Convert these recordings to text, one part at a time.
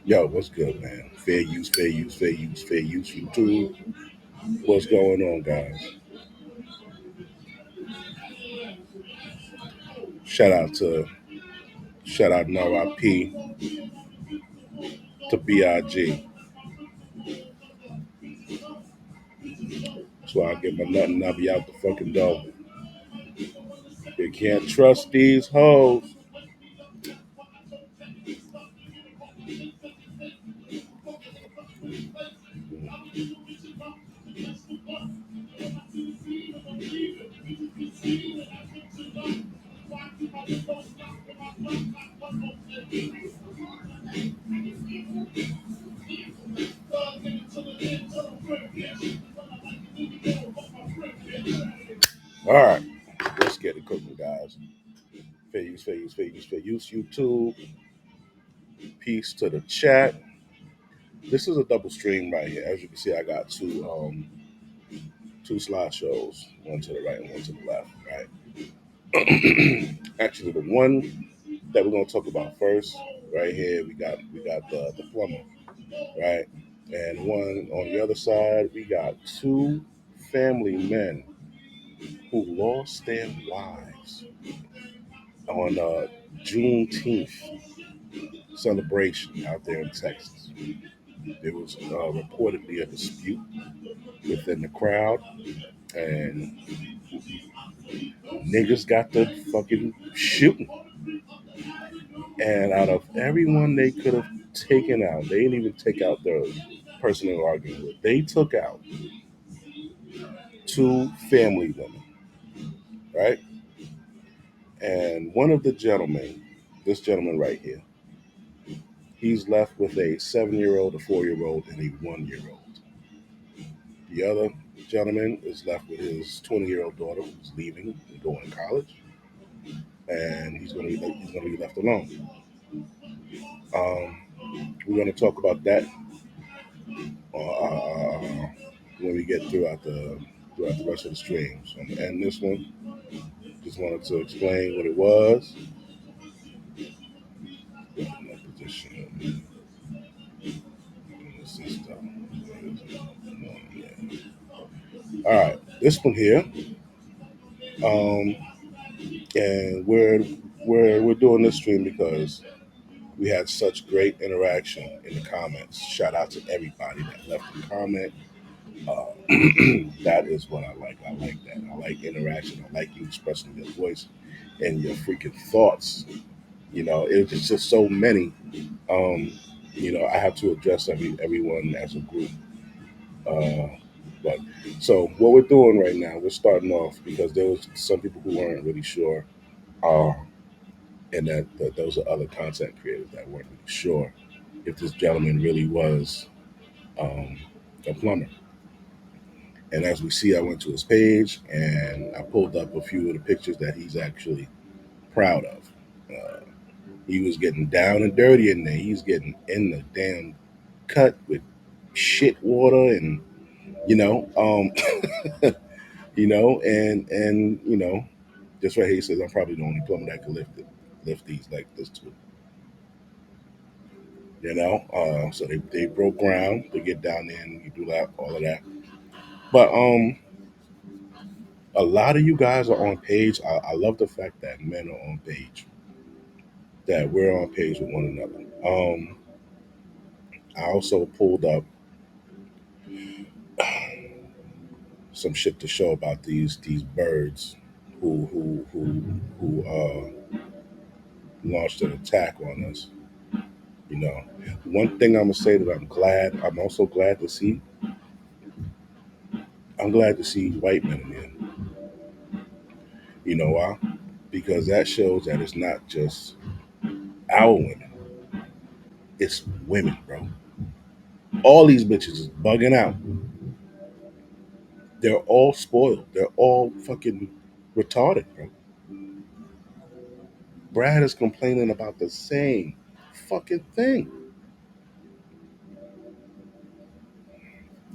Yo, what's good, man? Fair use, fair use, fair use, fair use. YouTube. What's going on, guys? Shout out to shout out and RIP to BIG. That's why I get my nut and I be out the fucking door. You can't trust these hoes. All right, let's get it cooking, guys. Fair use, fair use, fair use, fair use. YouTube. Peace to the chat. This is a double stream right here. As you can see, I got two slideshows, one to the right and one to the left. Right. Actually, the one that we're gonna talk about first, right here, we got the plumber, right, and one on the other side, we got two family men who lost their wives on Juneteenth celebration out there in Texas. There was reportedly a dispute within the crowd, and niggas got the fucking shooting. And out of everyone they could have taken out, they didn't even take out the person they were arguing with. They took out two family women, right? And one of the gentlemen, this gentleman right here, he's left with a 7-year old, a 4-year old, and a 1-year old. The other gentleman is left with his 20-year old daughter who's leaving and going to college, and he's gonna be left alone. Um, we're gonna talk about that when we get throughout the rest of the stream. So I'm gonna end this one. Just wanted to explain what it was. In that position in the system. All right, this one here, um, and we're doing this stream because we had such great interaction in the comments. Shout out to everybody that left a comment. Uh, that is what I like. I like that. I like interaction. I like you expressing your voice and your freaking thoughts. It's just so many. Um, I have to address everyone as a group. Uh, but so what we're doing right now, we're starting off because there was some people who weren't really sure, uh, and that those are other content creators that weren't really sure if this gentleman really was um, a plumber. And as we see, I went to his page and I pulled up a few of the pictures that he's actually proud of. Uh, he was getting down and dirty in there. He's getting in the damn cut with shit water and you know, um, and just right here he says I'm probably the only plumber that can lift these like this too. So they broke ground to get down there and you do that all of that. But a lot of you guys are on page. I love the fact that men are on page, that we're on page with one another. I also pulled up some shit to show about these birds who launched an attack on us. You know, one thing I'm gonna say that I'm also glad to see. I'm glad to see white men again. You know why? Because that shows that it's not just our women; it's women, bro. All these bitches is bugging out. They're all spoiled. They're all fucking retarded, bro. Brad is complaining about the same fucking thing.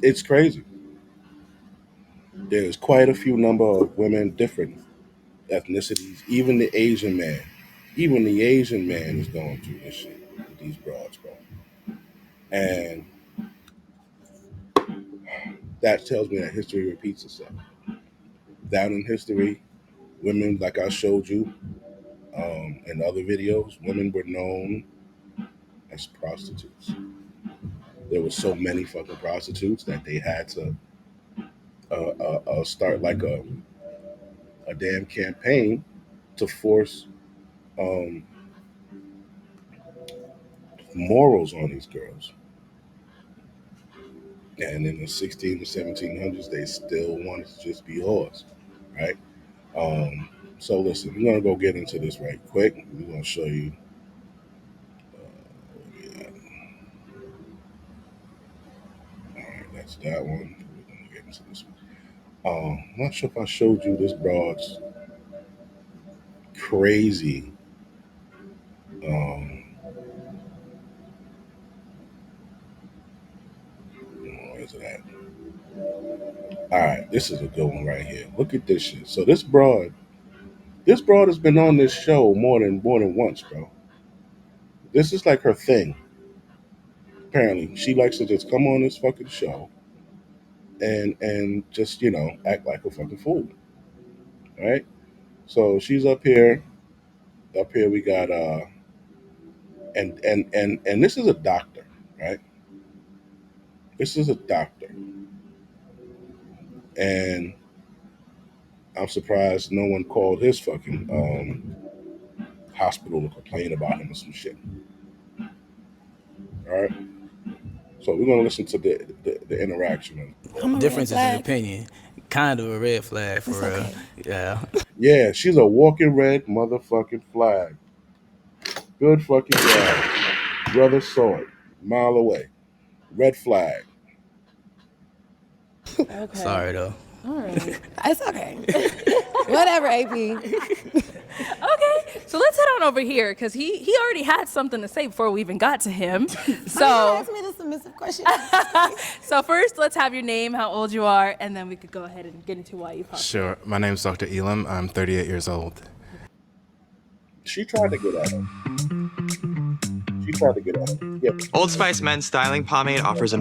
It's crazy. There's quite a few number of women, different ethnicities, even the Asian man. Even the Asian man is going through this shit with these broads, bro. And that tells me that history repeats itself. Down in history, women, like I showed you in other videos, women were known as prostitutes. There were so many fucking prostitutes that they had to start like a damn campaign to force um, morals on these girls. And in the 16 to 1700s, they still wanted to just be whores, right? Um, so listen, we're gonna go get into this right quick. We're gonna show you. Yeah, all right, that's that one. We're gonna get into this one. I'm not sure if I showed you this broad's crazy. Um, where is it at? All right, this is a good one right here. Look at this shit. So this broad has been on this show more than once, bro. This is like her thing. Apparently, she likes to just come on this fucking show and just act like a fucking fool, right? So she's up here. Up here we got and this is a doctor, right? This is a doctor, and I'm surprised no one called his fucking hospital to complain about him or some shit. All right. So we're gonna listen to the interaction. Differences in opinion, kind of a red flag for real. Yeah. Yeah, she's a walking red motherfucking flag. Good fucking job. Brother saw it. Mile away. Red flag. Okay. Sorry though. All right. It's okay. Whatever, AP. Okay, so let's head on over here because he already had something to say before we even got to him. So Ask me the submissive question. so first, let's have your name, how old you are, and then we could go ahead and get into why you popped. Sure. My name's Dr. Elam. I'm 38 years old. She tried to get at him. She tried to get at him. Yeah. Old Spice Men's Styling Pomade offers a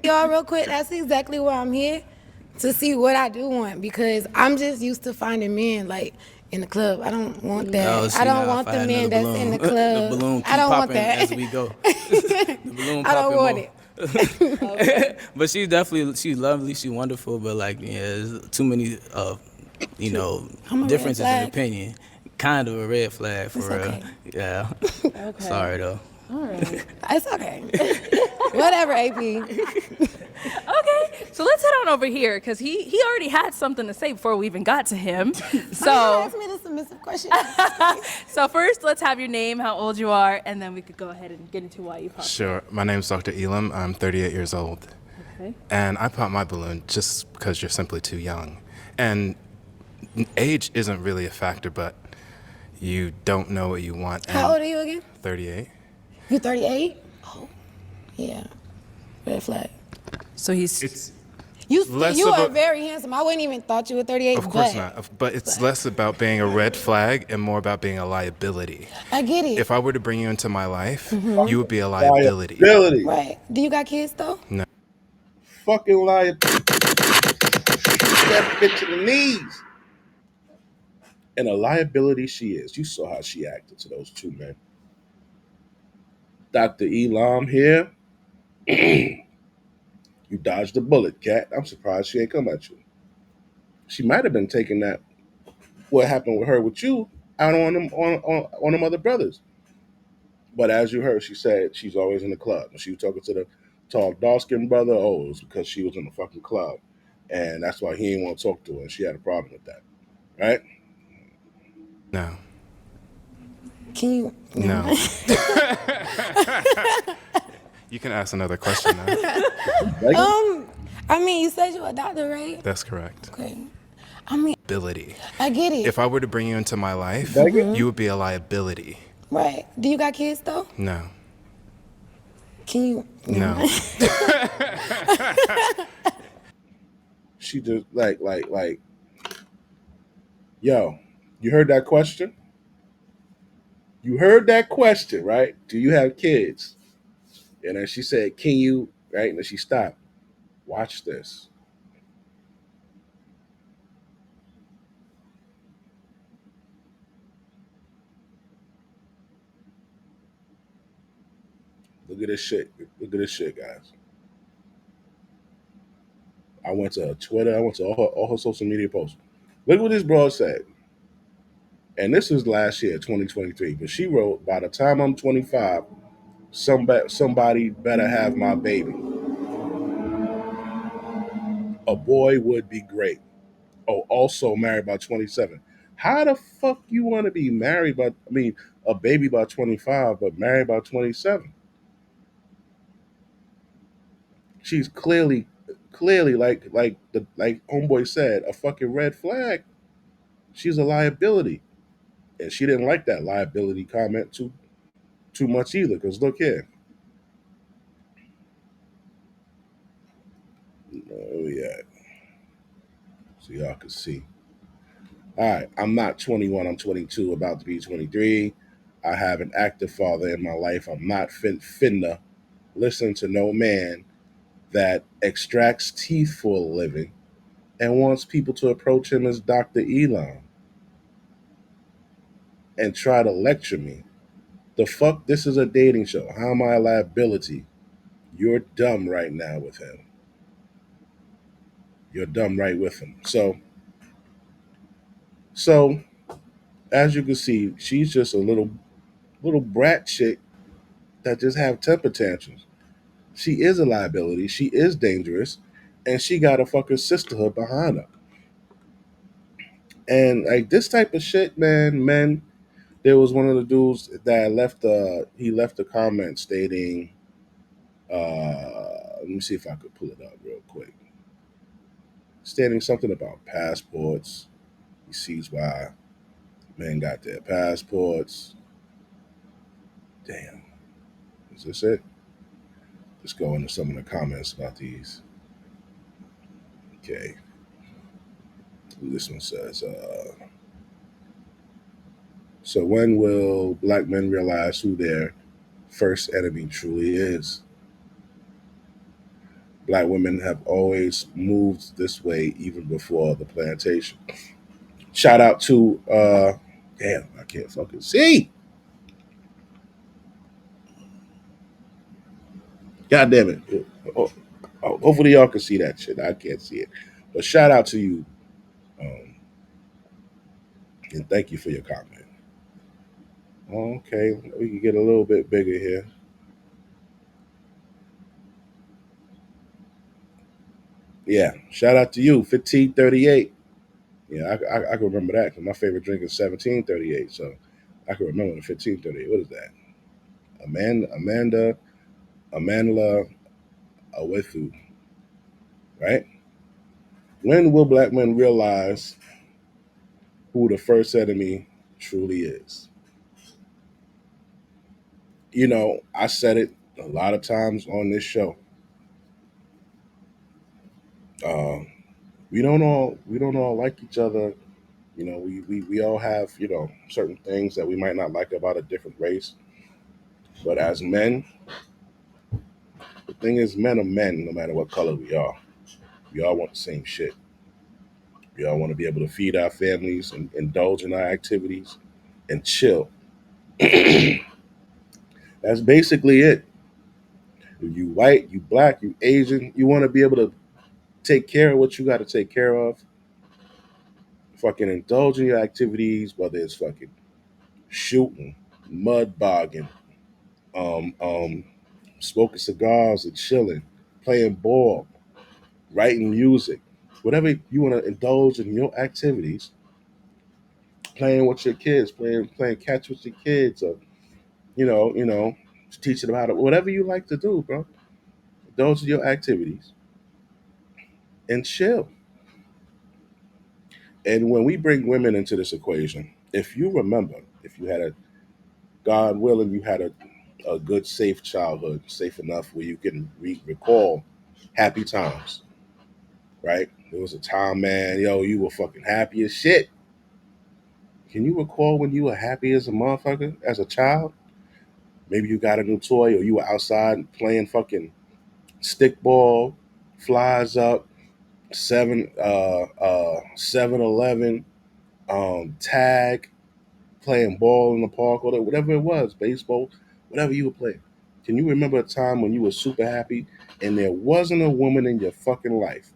Y'all, real quick, that's exactly why I'm here, to see what I do want, because I'm just used to finding men like in the club. I don't want that. Oh, see, I don't now want if I the had men another that's in the balloon, club. the balloon keep I don't want popping that. as we go. The balloon I don't popping want more. it. But she's lovely, she's wonderful, but like there's too many I'm a differences red in opinion. Kind of a red flag for It's real. okay. Yeah. Okay. Sorry though. All right. It's okay. Whatever, AP. Okay, so let's head on over here because he already had something to say before we even got to him. So Ask me the submissive question. so first, let's have your name, how old you are, and then we could go ahead and get into why you popped. Sure. My name's Dr. Elam. I'm 38 years old. Okay. And I popped my balloon just because you're simply too young. And age isn't really a factor, but you don't know what you want. And How old are you again? 38. You 38? Oh, yeah. Red flag. So he's It's You Less you of are a- very handsome. I wouldn't even thought you were 38. Of course but not. But it's less about being a red flag and more about being a liability. I get it. If I were to bring you into my life, you would be a liability. Liability. Right. Do you got kids though? No. Fucking liability. That bitch to the knees. And a liability she is. You saw how she acted to those two men. Dr. Elam here. You dodged the bullet, cat. I'm surprised she ain't come at you. She might have been taking that what happened with her with you out on them other brothers. But as you heard, she said she's always in the club. When she was talking to the tall, dark-skinned brother, oh, it was because she was in the fucking club. And that's why he didn't want to talk to her. And she had a problem with that. Right? No. Can you? No. You can ask another question now. I mean, you said you're a doctor, right? That's correct. Okay. I mean, Ability. I get it. If I were to bring you into my life, Mhm. you would be a liability. Right. Do you got kids though? No. Can you? No. She just like, yo, you heard that question? You heard that question, right? Do you have kids? And then she said, "Can you?" Right, and then she stopped. Watch this. Look at this shit. Look at this shit, guys. I went to Twitter. I went to all her social media posts. Look what this broad said. And this was last year, 2023. But she wrote, "By the time I'm 25, somebody better have my baby. A boy would be great. Oh, also married by 27." How the fuck you want to be married by? I mean, a baby by 25, but married by 27? She's clearly like homeboy said, a fucking red flag. She's a liability, and she didn't like that liability comment too much either. Because look here, oh yeah, so y'all can see. All right, I'm not 21. I'm 22, about to be 23. I have an active father in my life. I'm not finna listen to no man that extracts teeth for a living and wants people to approach him as Dr. Elon and try to lecture me. The fuck? This is a dating show. How am I a liability? You're dumb right now with him. You're dumb right with him. So as you can see, she's just a little brat chick that just have temper tantrums. She is a liability. She is dangerous, and she got a fucking sisterhood behind her. And like this type of shit, man, men. There was one of the dudes that left. He left a comment stating, "Let me see if I could pull it up real quick." Stating something about passports. He sees why men got their passports. Damn, is this it? Let's go into some of the comments about these. Okay, this one says, "So when will black men realize who their first enemy truly is? Black women have always moved this way even before the plantation." Shout out to damn, I can't fucking see. God damn it. Hopefully y'all can see that shit. I can't see it. But shout out to you. Um, and thank you for your comment. Okay, we can get a little bit bigger here. Yeah, shout out to you, 1538. Yeah, I can remember that because my favorite drink is 1738. So I can remember the 1538. What is that? Amanda Awethu, right? When will black men realize who the first enemy truly is? You know, I said it a lot of times on this show. Uh, we don't all like each other. You know, we all have, certain things that we might not like about a different race. But as men, the thing is, men are men, no matter what color we are. We all want the same shit. We all want to be able to feed our families and indulge in our activities and chill. That's basically it. You white, you black, you Asian, you want to be able to take care of what you got to take care of. Fucking indulge in your activities, whether it's fucking shooting, mud bogging, um, um, smoking cigars and chilling, playing ball, writing music, whatever you want to indulge in your activities, playing with your kids, playing catch with your kids, or teaching them how to whatever you like to do, bro. Indulge in your activities and chill. And when we bring women into this equation, if you remember, if you had a God willing, you had a good, safe childhood, safe enough where you can recall happy times, right? There was a time, man, yo, you were fucking happy as shit. Can you recall when you were happy as a motherfucker as a child? Maybe you got a new toy, or you were outside playing fucking stickball, flies up, 7-Eleven, tag, playing ball in the park, or whatever it was, baseball, whatever you were playing. Can you remember a time when you were super happy and there wasn't a woman in your fucking life?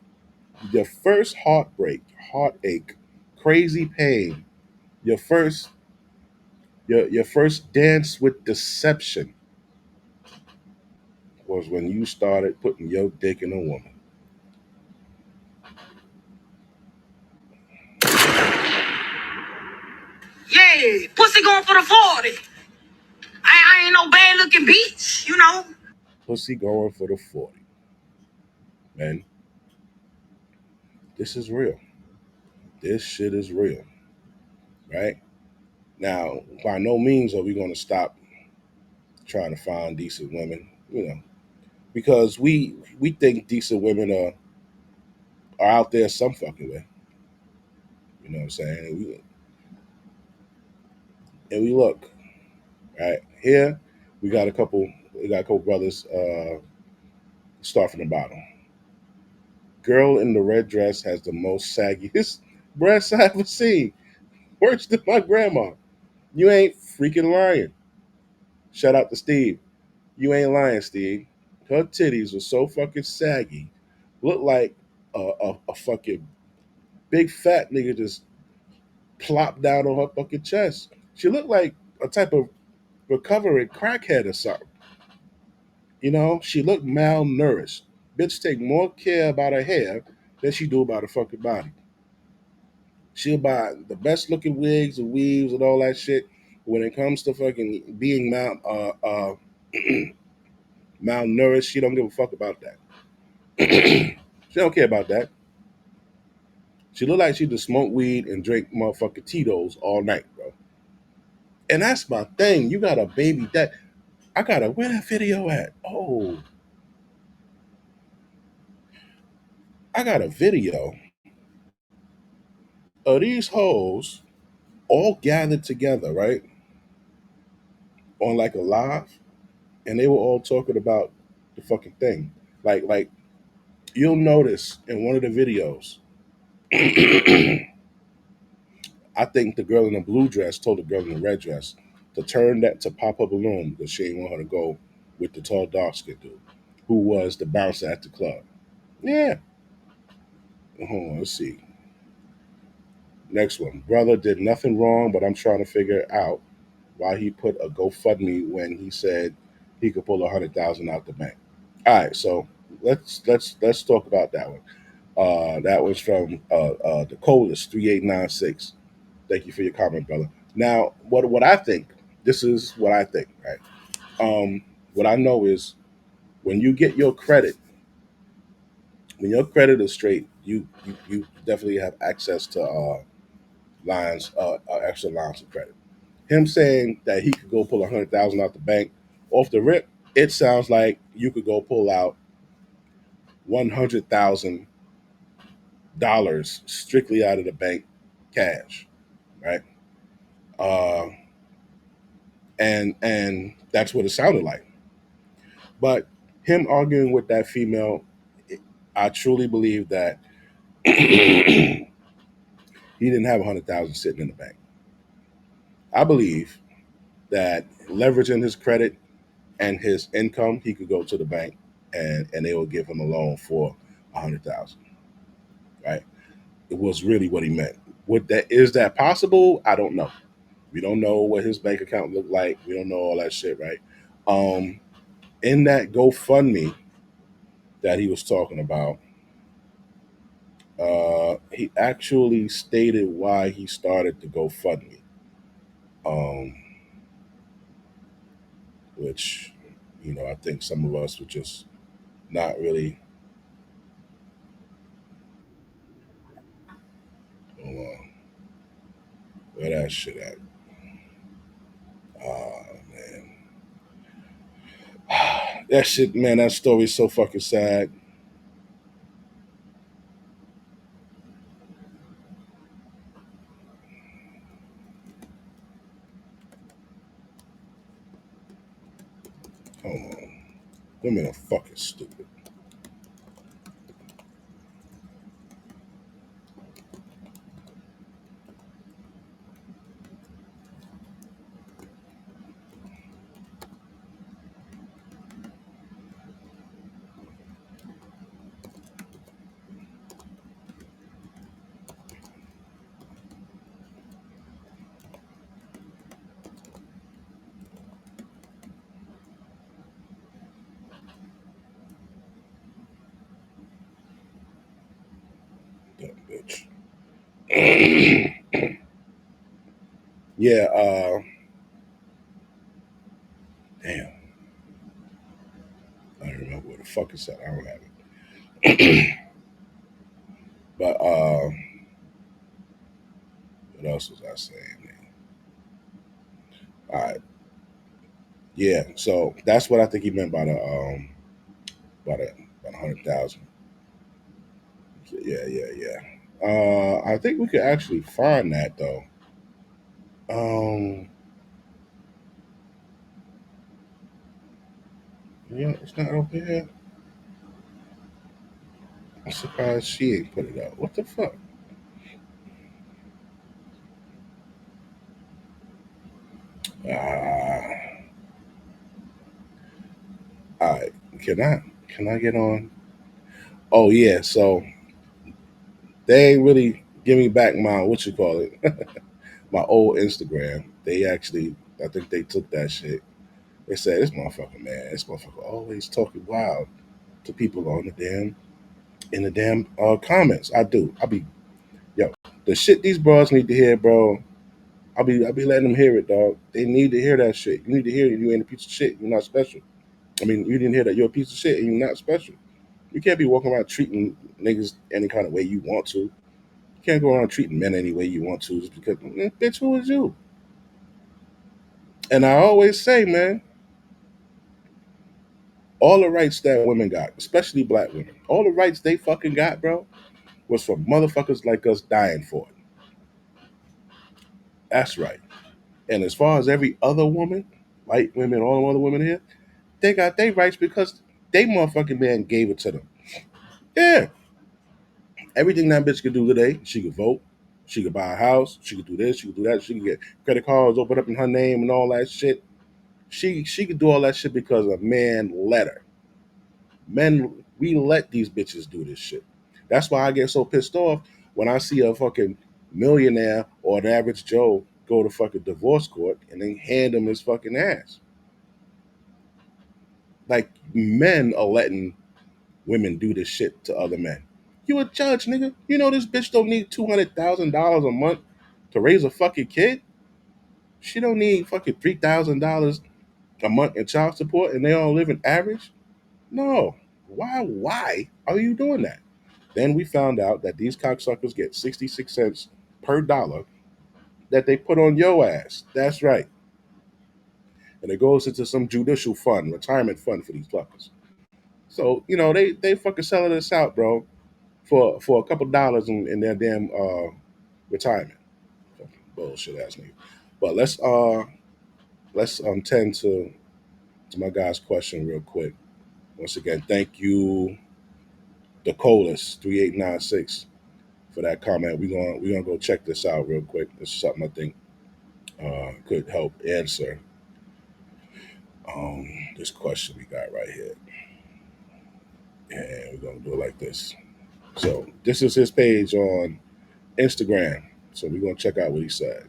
Your first heartbreak, heartache, crazy pain, your first your first dance with deception was when you started putting your dick in a woman. Yeah, pussy going for the 40. I ain't no bad looking bitch, you know. Pussy going for the 40. Man, this is real. This shit is real, right? Now, by no means are we going to stop trying to find decent women, because we think decent women are out there some fucking way. You know what I'm saying? And we look right here. We got a couple brothers. Start from the bottom. Girl in the red dress has the most saggiest breasts I ever seen. Worse than my grandma. You ain't freaking lying. Shout out to Steve. You ain't lying, Steve. Her titties were so fucking saggy. Looked like a fucking big fat nigga just plopped down on her fucking chest. She looked like a type of recovering crackhead or something. She looked malnourished. Bitch take more care about her hair than she do about her fucking body. She'll buy the best looking wigs and weaves and all that shit. When it comes to fucking being malnourished, she don't give a fuck about that. She don't care about that. She look like she just smoke weed and drink motherfucking Tito's all night, bro. And that's my thing. You got a baby that I gotta where that video at? Oh, I got a video of these hoes all gathered together, right? On like a live, and they were all talking about the fucking thing. Like you'll notice in one of the videos, I think the girl in the blue dress told the girl in the red dress to pop her balloon because she didn't want her to go with the tall dark skinned dude, who was the bouncer at the club. Yeah. Hold on, let's see. Next one. Brother did nothing wrong, but I'm trying to figure out why he put a GoFundMe when he said he could pull 100,000 out the bank. All right, so let's talk about that one. That was from the coldest 3896. Thank you for your comment, brother. Now, what I think, this is what I think, right? What I know is when you get your credit, when your credit is straight, you definitely have access to extra lines of credit. Him saying that he could go pull 100,000 out the bank off the rip, it sounds like you could go pull out $100,000 strictly out of the bank, cash, right? Uh, and that's what it sounded like. But him arguing with that female, I truly believe that he didn't have 100,000 sitting in the bank. I believe that leveraging his credit and his income, he could go to the bank and they will give him a loan for 100,000. Right? It was really what he meant. Would that is that possible? I don't know. We don't know what his bank account looked like. We don't know all that shit, right? Um, in that GoFundMe that he was talking about, he actually stated why he started the GoFundMe, um, which I think some of us would just not really. Hold on, where that shit at? Man, that shit, man. That story's so fucking sad. Women are fucking stupid. Dumb bitch. Yeah, damn. I don't remember where the fuck it's at. I don't have it. But what else was I saying, man? All right. Yeah, so that's what I think he meant by about a about 100,000. Yeah, yeah, yeah. I think we could actually find that though. Um, yeah, it's not over here. I'm surprised she ain't put it up. What the fuck? Ah, all right. Can I get on? Oh yeah. So they ain't really give me back my what you call it, my old Instagram. They actually, I think they took that shit. They said this motherfucker, man, this motherfucker always talking wild to people on the damn in the damn comments. I do. I be yo the shit these bros need to hear, bro. I'll be letting them hear it, dog. They need to hear that shit. You need to hear it. You ain't a piece of shit. You're not special. I mean, you didn't hear that you're a piece of shit and you're not special. You can't be walking around treating niggas any kind of way you want to. You can't go around treating men any way you want to just because, bitch, who is you? And I always say, man, all the rights that women got, especially black women, all the rights they fucking got, bro, was for motherfuckers like us dying for it. That's right. And as far as every other woman, white women, all the other women here, they got their rights because they motherfucking man gave it to them. Yeah. Everything that bitch could do today, she could vote, she could buy a house, she could do this, she could do that, she could get credit cards open up in her name and all that shit. She could do all that shit because a man let her. Men, we let these bitches do this shit. That's why I get so pissed off when I see a fucking millionaire or an average Joe go to fucking divorce court and they hand him his fucking ass. Like men are letting women do this shit to other men. You a judge, nigga. You know this bitch don't need $200,000 a month to raise a fucking kid. She don't need fucking $3,000 a month in child support, and they all live in average. No. Why are you doing that? Then we found out that these cocksuckers get 66 cents per dollar that they put on your ass. That's right. And it goes into some judicial fund, retirement fund for these fuckers. So, they fucking selling this out, bro, for a couple dollars in their damn retirement. Fucking bullshit ass nigga. But let's tend to my guy's question real quick. Once again, thank you, the Colas 3896 for that comment. We're gonna go check this out real quick. This is something I think could help answer this question we got right here. And we're gonna do it like this. So this is his page on Instagram. So we're gonna check out what he said.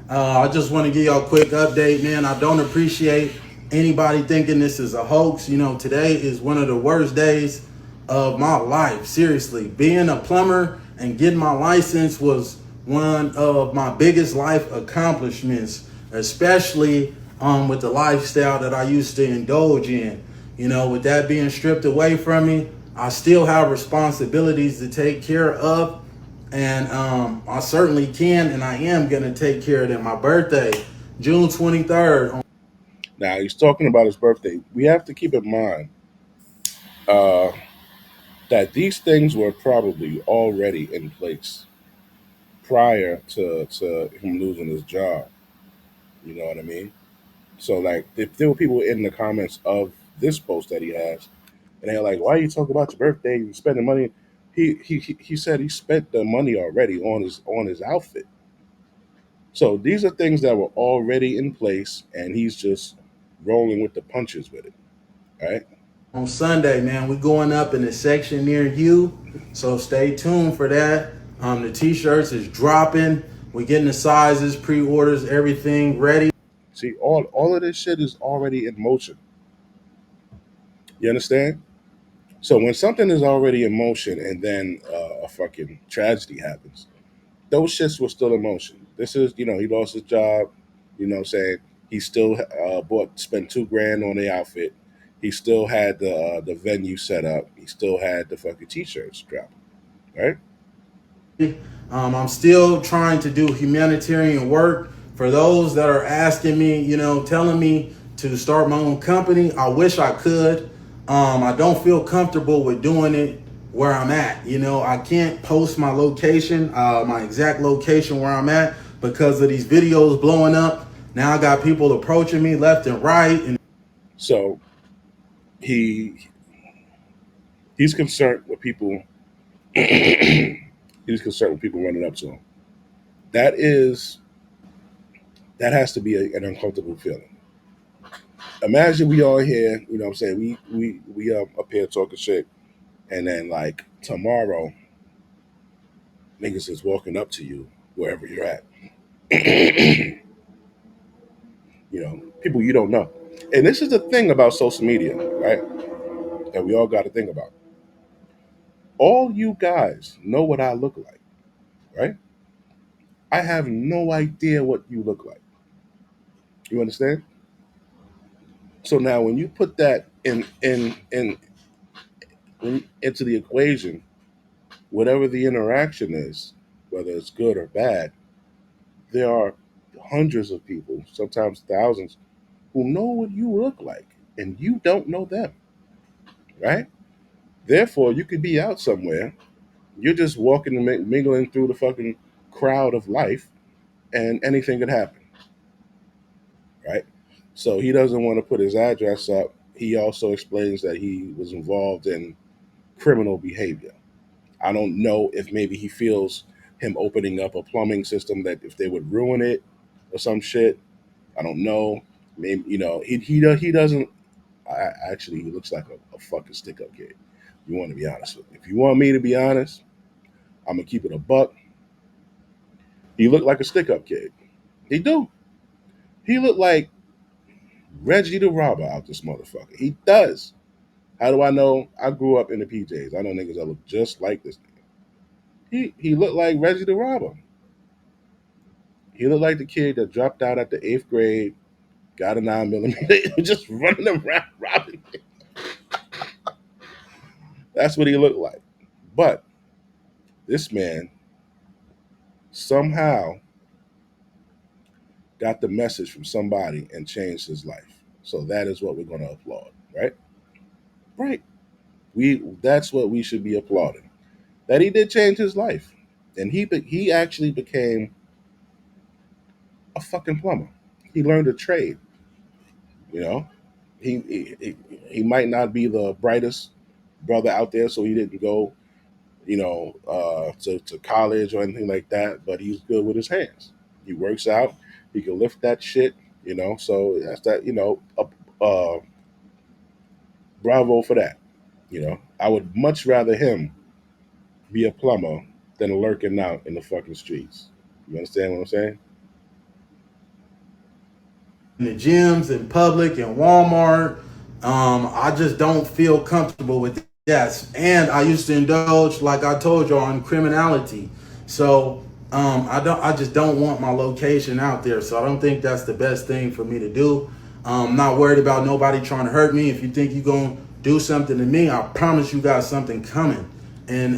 I just want to give y'all a quick update, man. I don't appreciate anybody thinking this is a hoax. Today is one of the worst days of my life. Seriously, being a plumber and getting my license was one of my biggest life accomplishments, especially with the lifestyle that I used to indulge in. With that being stripped away from me, I still have responsibilities to take care of. And I certainly can, and I am going to take care of them. My birthday, June 23rd. Now he's talking about his birthday. We have to keep in mind uh, that these things were probably already in place prior to him losing his job. You know what I mean? So like, if there were people in the comments of this post that he has, and they're like, "Why are you talking about your birthday? You spending money?" He said he spent the money already on his outfit. So these are things that were already in place, and he's just rolling with the punches with it. Right? On Sunday, man, we going up in the section near you, so stay tuned for that. The t-shirts is dropping. We getting the sizes, pre-orders, everything ready. See, all of this shit is already in motion. You understand? So when something is already in motion, and then a fucking tragedy happens, those shits were still in motion. This is, he lost his job. You know what I'm saying? He still spent 2 grand on the outfit. He still had the venue set up. He still had the fucking t-shirts dropping, right? I'm still trying to do humanitarian work. For those that are asking me, telling me to start my own company, I wish I could. I don't feel comfortable with doing it where I'm at. I can't post my location, my exact location where I'm at, because of these videos blowing up. Now I got people approaching me left and right. And So he's concerned with people. He's concerned with people running up to him. That has to be an uncomfortable feeling. Imagine we all here, you know what I'm saying? We up here talking shit, and then like tomorrow niggas is walking up to you wherever you're at. People you don't know. And this is the thing about social media, right? That we all got to think about. All you guys know what I look like, right? I have no idea what you look like. You understand? So now when you put that into the equation, whatever the interaction is, whether it's good or bad, there are hundreds of people, sometimes thousands, who know what you look like, and you don't know them, right? Therefore, you could be out somewhere, you're just walking and mingling through the fucking crowd of life, and anything could happen, right? So he doesn't want to put his address up. He also explains that he was involved in criminal behavior. I don't know if maybe he feels him opening up a plumbing system that if they would ruin it or some shit. I don't know. Maybe he doesn't. Actually, he looks like a fucking stick up kid. You want to be honest with me? If you want me to be honest, I'm gonna keep it a buck. He looked like a stick up kid. He do. He looked like Reggie the Robber out this motherfucker. He does. How do I know? I grew up in the PJs. I know niggas that look just like this nigga. He looked like Reggie the Robber. He looked like the kid that dropped out at the 8th grade, got a 9mm, just running around robbing. That's what he looked like. But this man somehow got the message from somebody and changed his life. So that is what we're going to applaud, right? Right. That's what we should be applauding. That he did change his life, and he actually became a fucking plumber. He learned a trade. You know, he might not be the brightest brother out there, so he didn't go, to college or anything like that. But he's good with his hands. He works out. He can lift that shit. So that's that. Bravo for that. I would much rather him be a plumber than lurking out in the fucking streets. You understand what I'm saying? in the gyms, in public, in Walmart, I just don't feel comfortable with that. And I used to indulge, like I told y'all, in criminality. So I just don't want my location out there. So I don't think that's the best thing for me to do. I'm not worried about nobody trying to hurt me. If you think you're going to do something to me, I promise you got something coming. And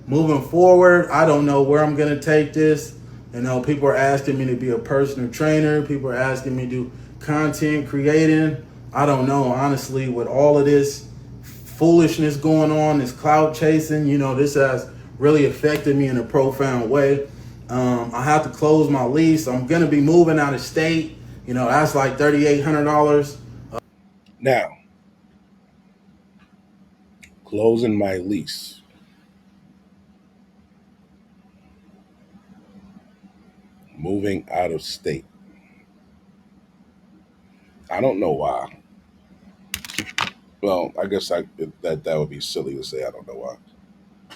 moving forward, I don't know where I'm going to take this. People are asking me to be a personal trainer. People are asking me to do content creating. I don't know, honestly, with all of this foolishness going on, this clout chasing, this has really affected me in a profound way. I have to close my lease. I'm gonna be moving out of state. That's like $3,800. Now, closing my lease. Moving out of state. I don't know why. Well, I guess that would be silly to say I don't know why.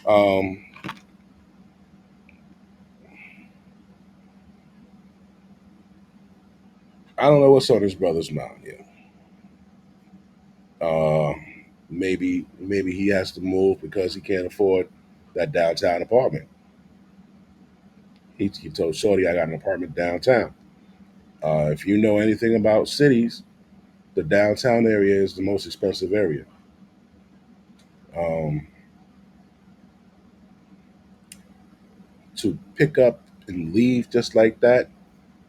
Um, I don't know what's on his brother's mind. Yeah. Uh, maybe he has to move because he can't afford that downtown apartment. He told Shorty, I got an apartment downtown. If you know anything about cities, the downtown area is the most expensive area. Um, to pick up and leave just like that,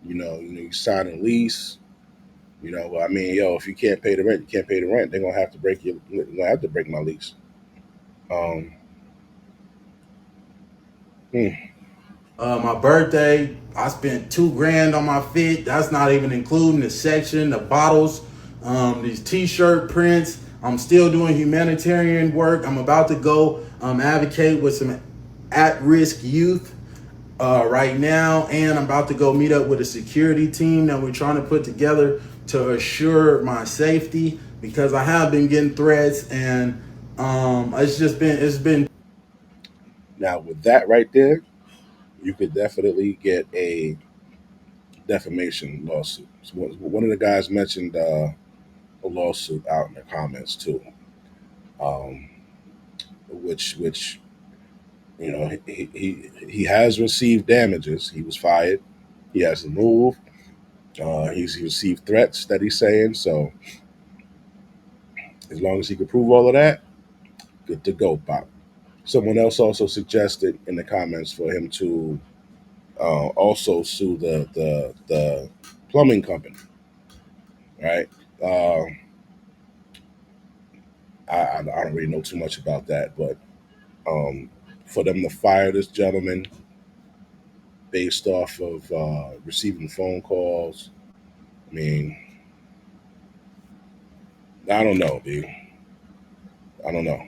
you sign a lease. I mean, yo, if you can't pay the rent, you can't pay the rent. They're gonna have to break you. They're gonna have to break my lease. Um, hmm. My birthday, I spent $2,000 on my fit. That's not even including the section, the bottles, these T-shirt prints. I'm still doing humanitarian work. I'm about to go advocate with some at-risk youth right now, and I'm about to go meet up with a security team that we're trying to put together to assure my safety because I have been getting threats, and it's been. Now with that right there, you could definitely get a defamation lawsuit. So one of the guys mentioned a lawsuit out in the comments too, um, which he has received damages. He was fired. He has to move. He received threats that he's saying. So as long as he can prove all of that, good to go, Pop. Someone else also suggested in the comments for him to also sue the plumbing company, right? Uh, I don't really know too much about that, but um, for them to fire this gentleman based off of receiving phone calls, I mean, I don't know, B. I don't know.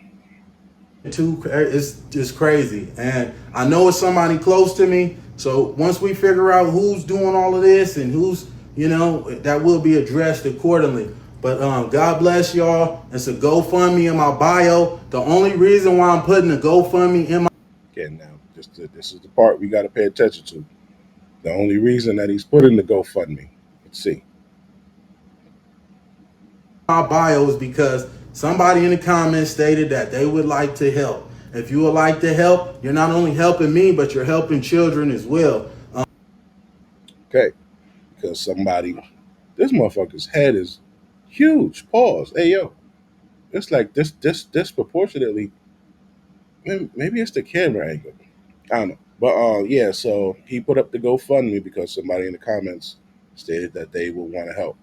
It's just crazy, and I know it's somebody close to me. So once we figure out who's doing all of this and who's, that will be addressed accordingly. But God bless y'all. It's a GoFundMe in my bio. The only reason why I'm putting a GoFundMe in Again, now, this is the part we got to pay attention to. The only reason that he's putting the GoFundMe. Let's see. my bio is because somebody in the comments stated that they would like to help. If you would like to help, you're not only helping me, but you're helping children as well. Okay, because this motherfucker's head is huge. Pause. Hey, yo, it's like this disproportionately. Maybe it's the camera angle. I don't know. But yeah, so he put up the GoFundMe because somebody in the comments stated that they would want to help.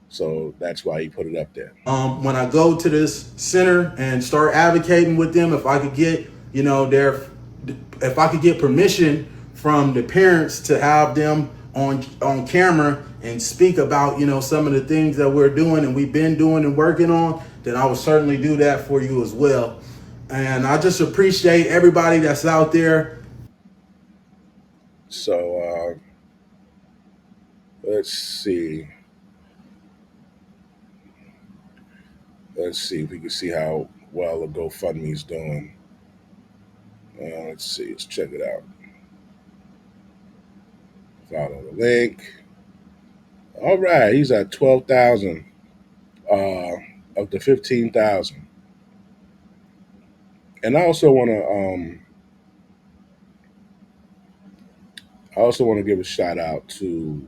So that's why he put it up there. When I go to this center and start advocating with them, if I could get, if I could get permission from the parents to have them on camera and speak about, some of the things that we're doing and we've been doing and working on, then I will certainly do that for you as well. And I just appreciate everybody that's out there. So let's see. Let's see if we can see how well the GoFundMe's doing. Let's see. Let's check it out. Follow the link. All right, he's at 12,000 of the 15,000. And I also want to give a shout out to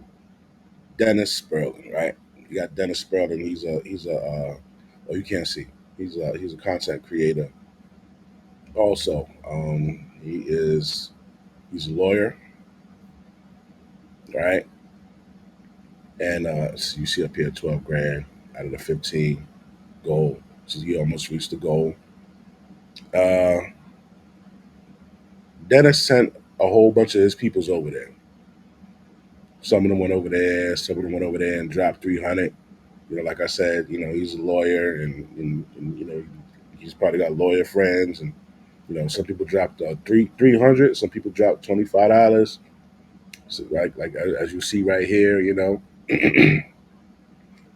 Dennis Sperling. Right, you got Dennis Sperling. Oh, you can't see. He's a content creator. Also, he's a lawyer, right? And so you see up here 12 grand out of the 15 goal. So he almost reached the goal. Uh, Dennis sent a whole bunch of his people's over there. Some of them went over there. Some of them went over there and dropped 300. Like I said, he's a lawyer, and he's probably got lawyer friends, and some people dropped 300. Some people dropped $25. So like as you see right here,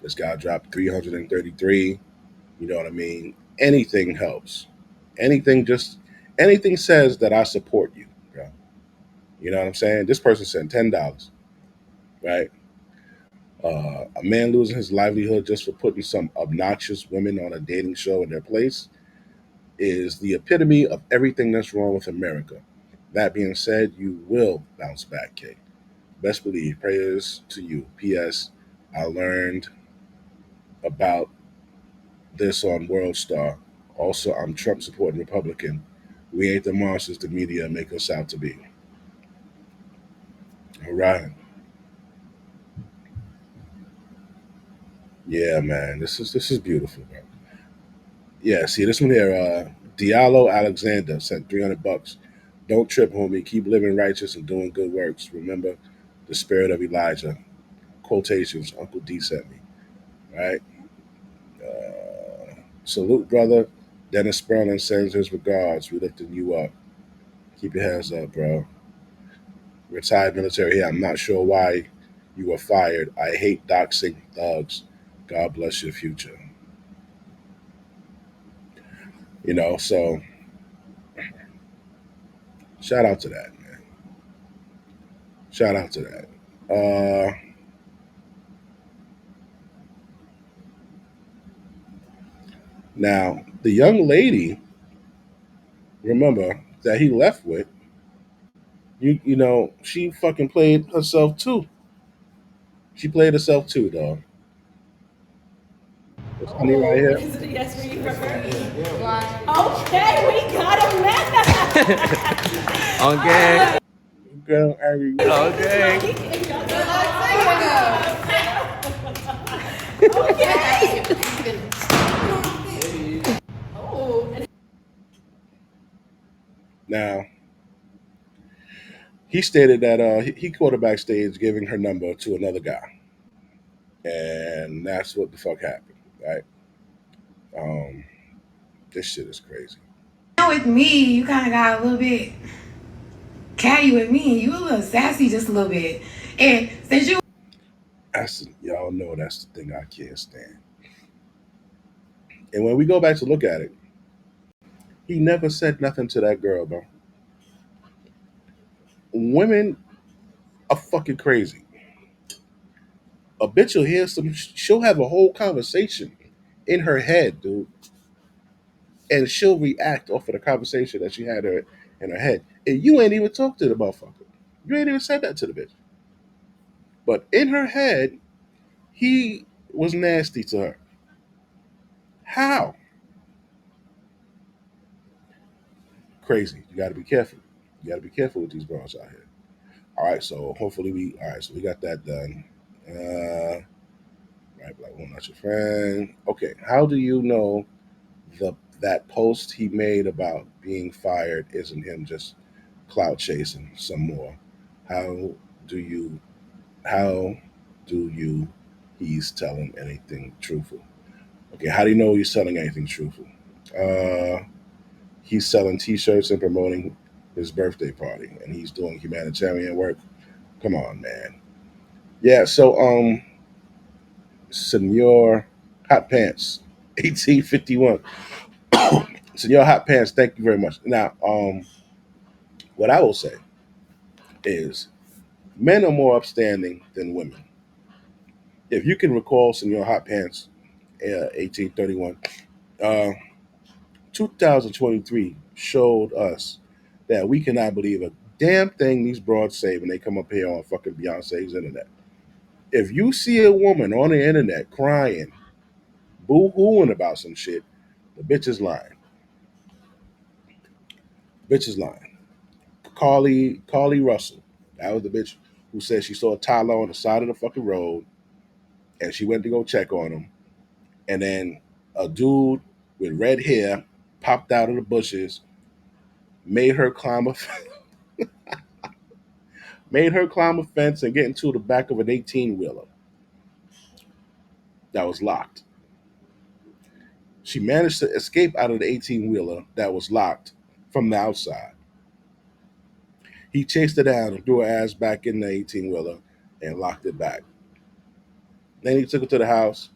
this guy dropped 333. You know what I mean? Anything helps. Anything says that I support you, bro. You know what I'm saying? This person sent $10, right? A man losing his livelihood just for putting some obnoxious women on a dating show in their place is the epitome of everything that's wrong with America. That being said, you will bounce back, Kate. Best believe. Prayers to you. P.S. I learned about this on World Star. Also, I'm Trump supporting Republican. We ain't the monsters the media make us out to be. All right. Yeah, man. This is beautiful, bro. Yeah, see this one here. Diallo Alexander sent $300. Don't trip, homie. Keep living righteous and doing good works. Remember the spirit of Elijah. Quotations Uncle D sent me. Right. Salute, brother. Dennis Sperling sends his regards. We lifting you up. Keep your hands up, bro. Retired military here. I'm not sure why you were fired. I hate doxing thugs. God bless your future. So shout out to that, man. Shout out to that. Now, the young lady, remember, that he left with, she fucking played herself too. She played herself too, dog. This honey right Oh, here. is it a yes for you prefer? Okay, we got a man. Okay. Girl, Ari. Okay. Okay. Oh, Now, he stated that he caught her backstage giving her number to another guy. And that's what the fuck happened, right? Um, this shit is crazy. With me, you kind of got a little bit catty with me. You a little sassy just a little bit. And since you Y'all know that's the thing I can't stand. And when we go back to look at it, he never said nothing to that girl, bro. Women are fucking crazy. A bitch will hear she'll have a whole conversation in her head, dude, and she'll react off of the conversation that she had in her head. And you ain't even talked to the motherfucker. You ain't even said that to the bitch. But in her head, he was nasty to her. How? Crazy. You got to be careful. You got to be careful with these girls out here. All right, so hopefully we got that done. Right, black woman, not your friend. Okay, how do you know that post he made about being fired isn't him just clout chasing some more? How do you how do you he's telling anything truthful? Okay, how do you know he's telling anything truthful? Uh, he's selling T-shirts and promoting his birthday party, and he's doing humanitarian work. Come on, man. Yeah. So, Senor Hot Pants, 1851. Senor Hot Pants, thank you very much. Now, what I will say is men are more upstanding than women. If you can recall Senor Hot Pants, 1831, uh, 2023 showed us that we cannot believe a damn thing these broads say when they come up here on fucking Beyonce's internet. If you see a woman on the internet crying, boo-hooing about some shit, the bitch is lying. Bitch is lying. Carly Russell, that was the bitch who said she saw Tyler on the side of the fucking road, and she went to go check on him, and then a dude with red hair popped out of the bushes, made her climb a made her climb a fence and get into the back of an 18-wheeler that was locked. She managed to escape out of the 18-wheeler that was locked from the outside. He chased her down and threw her ass back in the 18-wheeler and locked it back. Then he took her to the house.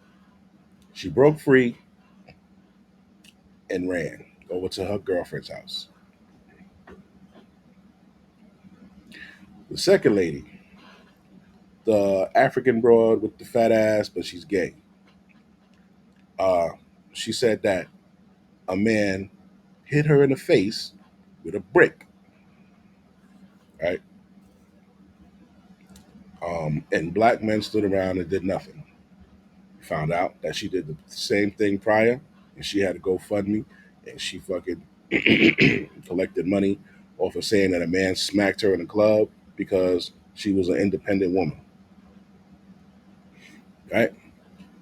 She broke free and ran over to her girlfriend's house. The second lady, the African broad with the fat ass, but she's gay. Uh, she said that a man hit her in the face with a brick, right? And black men stood around and did nothing. Found out that she did the same thing prior, and she had to GoFundMe, and she fucking collected money off of saying that a man smacked her in a club because she was an independent woman, right?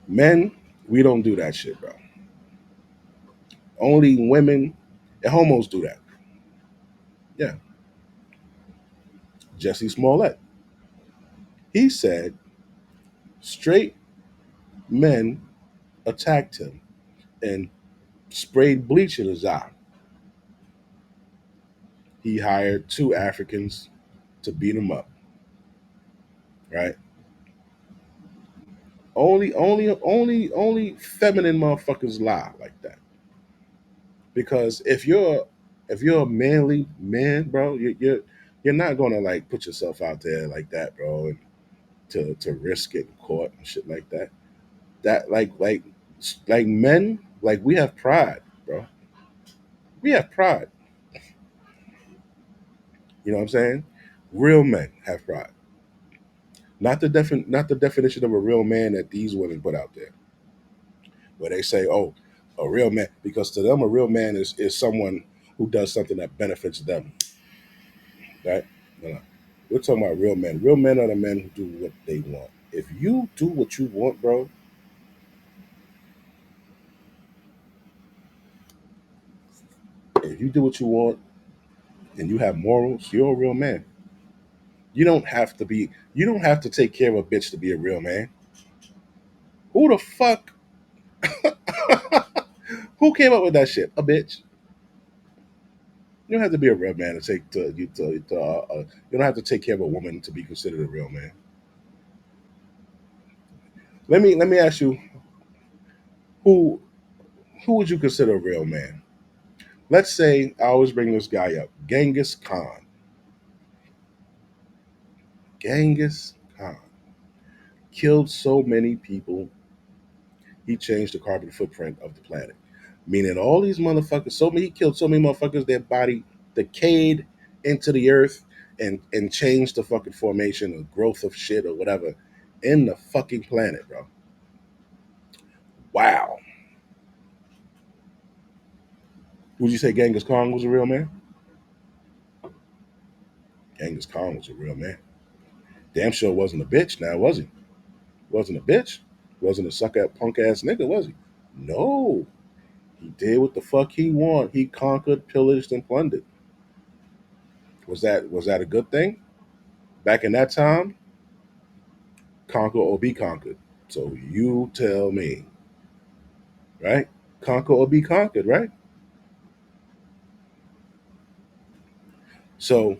Men, we don't do that shit, bro. Only women and homos do that. Yeah. Jesse Smollett. He said straight men attacked him and sprayed bleach in his eye. He hired 2 Africans to beat him up. Right? Only feminine motherfuckers lie like that. Because if you're a manly man, bro, you're not gonna like put yourself out there like that, bro, and to risk getting caught and shit like that. That like men, like we have pride, bro. We have pride. You know what I'm saying? Real men have pride. Not the definition of a real man that these women put out there, where they say, "Oh, a real man," because to them a real man is someone who does something that benefits them. Right? No, no. We're talking about real men. Real men are the men who do what they want. If you do what you want, bro, if you do what you want and you have morals, you're a real man. You don't have to take care of a bitch to be a real man. Who the fuck who came up with that shit? A bitch. You don't have to be a real man to take you don't have to take care of a woman to be considered a real man. Let me ask you, who who would you consider a real man? Let's say I always bring this guy up, Genghis Khan. Genghis Khan killed so many people. He changed the carbon footprint of the planet. Meaning all these motherfuckers, he killed so many motherfuckers, their body decayed into the earth and changed the fucking formation or growth of shit or whatever in the fucking planet, bro. Wow. Would you say Genghis Khan was a real man? Genghis Khan was a real man. Damn sure wasn't a bitch now, was he? Wasn't a bitch. Wasn't a suck at punk ass nigga, was he? No. He did what the fuck he want. He conquered, pillaged, and plundered. Was that a good thing? Back in that time, conquer or be conquered. So you tell me, right? Conquer or be conquered, right? So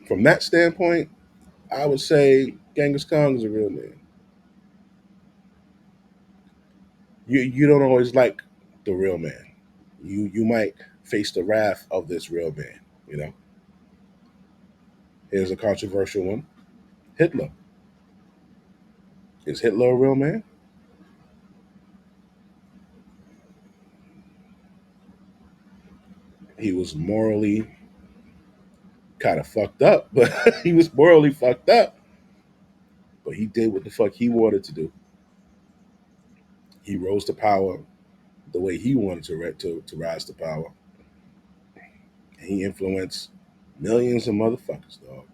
from that standpoint, I would say Genghis Khan is a real man. You don't always like the real man. You might face the wrath of this real man. You know. Here's a controversial one: Hitler. Is Hitler a real man? He was morally kind of fucked up, but he was morally fucked up. But he did what the fuck he wanted to do. He rose to power the way he wanted to rise to power. He influenced millions of motherfuckers, dog.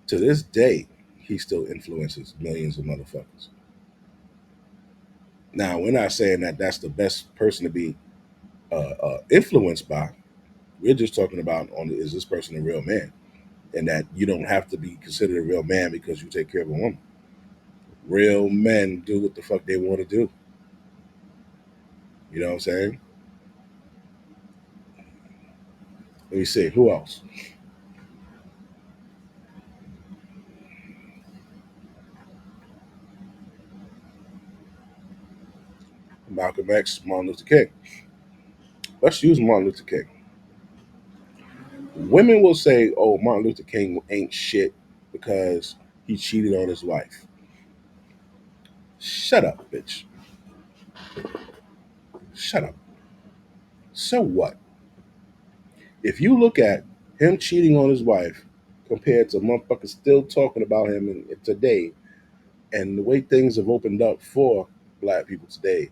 To this day, he still influences millions of motherfuckers. Now, we're not saying that that's the best person to be influenced by, We're just talking about is this person a real man, and that you don't have to be considered a real man because you take care of a woman. Real men do what the fuck they want to do. You know what I'm saying? Let me see who else. Malcolm X, Martin Luther King. Let's use Martin Luther King. Women will say, "Oh, Martin Luther King ain't shit because he cheated on his wife." Shut up, bitch. Shut up. So what? If you look at him cheating on his wife compared to motherfuckers still talking about him today, and the way things have opened up for black people today,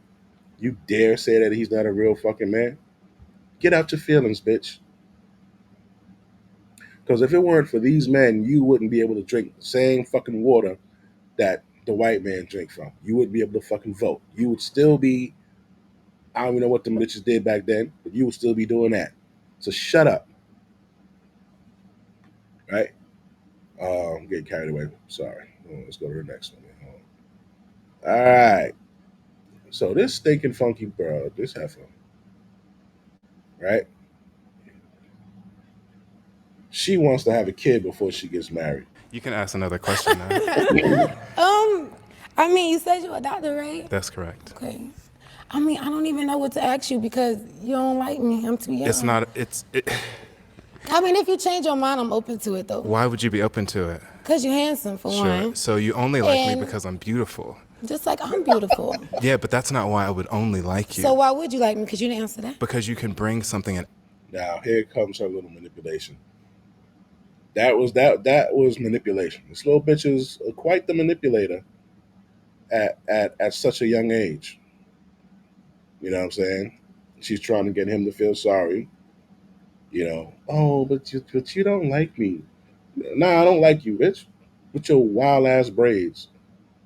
you dare say that he's not a real fucking man? Get out your feelings, bitch. Because if it weren't for these men, you wouldn't be able to drink the same fucking water that the white man drink from. You wouldn't be able to fucking vote. You would still be, I don't even know what the bitches did back then, but you would still be doing that. So shut up. Right? I'm getting carried away. Sorry. Let's go to the next one. All right. So this stinking funky girl, this heifer, right? She wants to have a kid before she gets married. You can ask another question now. I mean, you said you're a doctor, right? That's correct. Okay. I mean, I don't even know what to ask you because you don't like me. I'm too young. It's not. I mean, if you change your mind, I'm open to it, though. Why would you be open to it? Because you're handsome, for one. So you only like And- me because I'm beautiful. Just like I'm beautiful. Yeah, but that's not why I would only like you. So why would you like me? Because you didn't answer that. Because you can bring something in. Now here comes her little manipulation. That was manipulation. This little bitch is quite the manipulator at such a young age. You know what I'm saying? She's trying to get him to feel sorry. You know, oh, but you don't like me. Nah, I don't like you, bitch. With your wild ass braids,